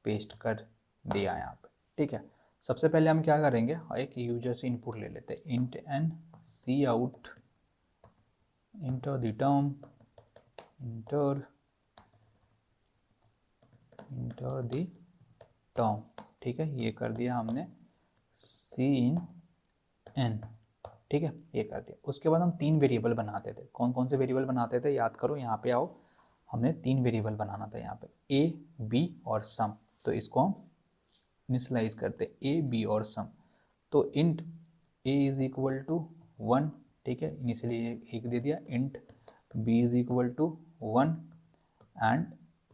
पेस्ट कर दिया यहाँ पे। ठीक है। सबसे पहले हम क्या करेंगे, एक यूजर से इनपुट ले लेते हैं। Int N C out enter the term enter the term. ठीक है, ये कर दिया हमने सी इन एन। ठीक है, ये कर दिया। उसके बाद हम 3 वेरिएबल बनाते थे। कौन कौन से वेरिएबल बनाते थे, याद करो। यहाँ पे आओ, हमने 3 वेरिएबल बनाना था यहाँ पे, ए बी और सम। तो इसको हम इनिशियलाइज करते, ए बी और सम। तो int A is equal to 1। ठीक है, इनिशियली एक दे दिया। Int B is equal to 1 and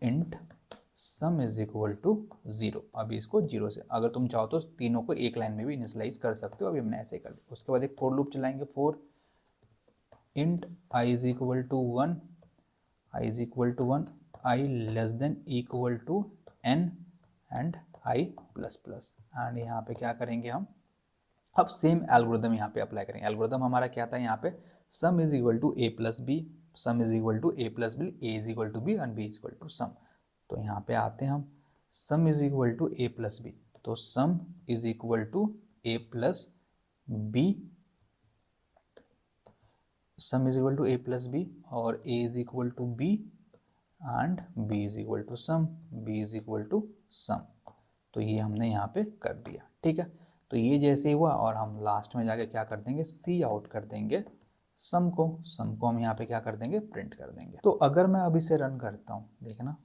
int sum is equal to 0। अभी इसको 0 से, अगर तुम चाहो तो तीनों को एक लाइन में भी इनिशियलाइज कर सकते हो। अभी हमने ऐसे कर दिया। उसके बाद एक फॉर लूप चलाएंगे। For int I is equal to 1, I is equal to 1, I less than equal to N and I plus plus. And यहाँ पे क्या करेंगे हम, अब सेम एल्गोरिदम यहाँ पे अप्लाई करेंगे। एल्गोरिदम हमारा क्या था यहाँ पे, sum is equal to A plus B, sum is equal to A plus B, A is equal to B and B is equal to sum. तो यहाँ पे आते हैं हम, sum is equal to A plus B. तो sum is equal to A plus B, sum is equal to A plus B, और A is equal to B and B is equal to sum, B is equal to sum. तो ये हमने यहाँ पे कर दिया। ठीक है। तो ये जैसे ही हुआ, और हम लास्ट में जाके क्या कर देंगे, सी आउट कर देंगे सम को हम यहाँ पे क्या कर देंगे, प्रिंट कर देंगे। तो अगर मैं अब इसे रन करता हूँ, देखना,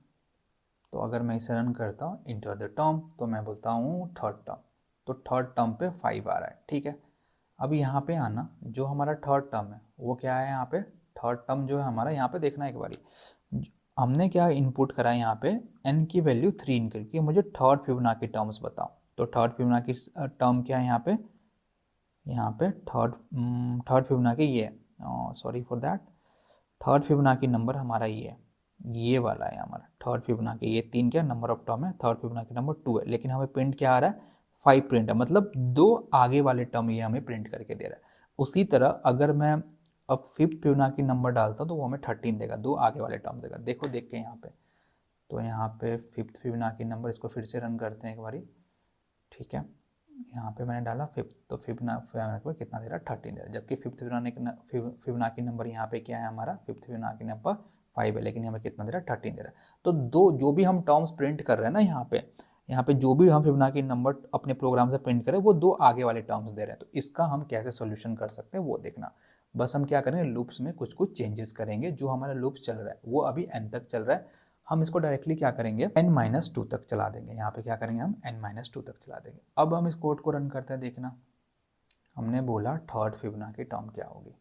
तो अगर मैं इसे रन करता हूँ, इंटर द टर्म, तो मैं बोलता हूँ थर्ड टर्म। तो थर्ड टर्म पे 5 आ रहा है। ठीक है। अब यहाँ पे आना, जो हमारा थर्ड टर्म है वो क्या है, यहाँ पे थर्ड टर्म जो है हमारा, यहाँ पे देखना एक बारी, हमने क्या इनपुट करा है यहाँ पे, n की वैल्यू 3 इन करके मुझे थर्ड फिबोनाची टर्म्स बताओ। तो थर्ड फिबोनाची टर्म क्या है यहाँ पे थर्ड फिबोनाची ये, sorry for that, third Fibonacci number हमारा ये वाला है हमारा थर्ड फिबोनाची। ये 3 क्या नंबर ऑफ टर्म है, थर्ड फिबोनाची नंबर 2 है, लेकिन हमें प्रिंट क्या आ रहा है, 5 प्रिंट है, मतलब 2 आगे वाले टर्म ये हमें प्रिंट करके दे रहा है। उसी तरह अगर मैं अब फिफ्थ फिबोनाची नंबर डालता हूँ तो वो हमें 13 देगा, 2 आगे वाले टर्म देगा। देखो देख के यहाँ पे, तो यहाँ पे फिफ्थ फिबोनाची नंबर, इसको फिर से रन करते हैं एक बारी। ठीक है, यहाँ पे मैंने डाला फिफ्थ, तो फिबोनाची कितना दे रहा है, 13 दे रहा है। जबकि फिफ्थ फिबोनाची नंबर यहाँ पे क्या है हमारा, फिफ्थ फिबोनाची नंबर 5 है, लेकिन हमें कितना दे रहा है, 13 दे रहा है। तो दो जो भी हम टर्म्स प्रिंट कर रहे हैं ना यहाँ पे जो भी हम फिबोनाची नंबर अपने प्रोग्राम से प्रिंट करें, वो 2 आगे वाले टर्म्स दे रहे हैं। तो इसका हम कैसे सोल्यूशन कर सकते हैं वो देखना। बस हम क्या करेंगे, लूप्स में कुछ कुछ चेंजेस करेंगे। जो हमारा लूप चल रहा है वो अभी n तक चल रहा है, हम इसको डायरेक्टली क्या करेंगे, n-2 तक चला देंगे। यहाँ पे क्या करेंगे, हम n-2 तक चला देंगे। अब हम इस कोड को रन करते हैं। देखना, हमने बोला थर्ड फिबोनाची टर्म क्या होगी,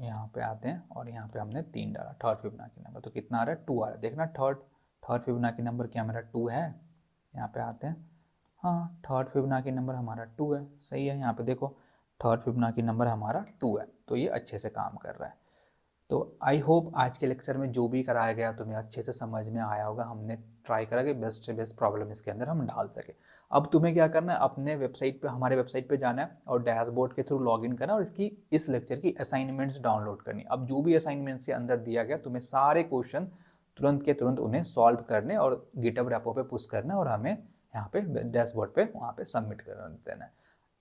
यहाँ पे आते हैं और यहाँ पे हमने 3 डाला थर्ड फिबोनाची नंबर, तो कितना आ रहा है, 2 आ रहा है। देखना थर्ड फिबोनाची नंबर क्या मेरा 2 है, यहाँ पे आते हैं, हाँ थर्ड फिबोनाची नंबर हमारा 2 है, सही है। यहाँ पे देखो थर्ड फिबोनाची नंबर हमारा 2 है, तो ये अच्छे से काम कर रहा है। तो आई होप आज के लेक्चर में जो भी कराया गया तुम्हें अच्छे से समझ में आया होगा। हमने ट्राई करा कि बेस्ट से बेस्ट प्रॉब्लम इसके अंदर हम डाल सके। अब तुम्हें क्या करना है, अपने वेबसाइट पे, हमारे वेबसाइट पे जाना है और डैशबोर्ड के थ्रू लॉगिन करना और इस लेक्चर की असाइनमेंट्स डाउनलोड करनी। अब जो भी असाइनमेंट्स के अंदर दिया गया, तुम्हें सारे क्वेश्चन तुरंत के तुरंत उन्हें सॉल्व करने और गिटहब रेपो पे पुश करना और हमें यहाँ पे डैशबोर्ड पे वहाँ पे सबमिट कर देना है।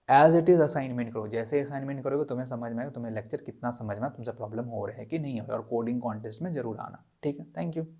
एज इट इज़ असाइनमेंट करो। जैसे असाइनमेंट करोगे तुम्हें समझ में आएगा तुम्हें लेक्चर कितना समझ में, तुमसे प्रॉब्लम हो रहा है कि नहीं हो रहा है, और कोडिंग कॉन्टेस्ट में जरूर आना। ठीक है, थैंक यू।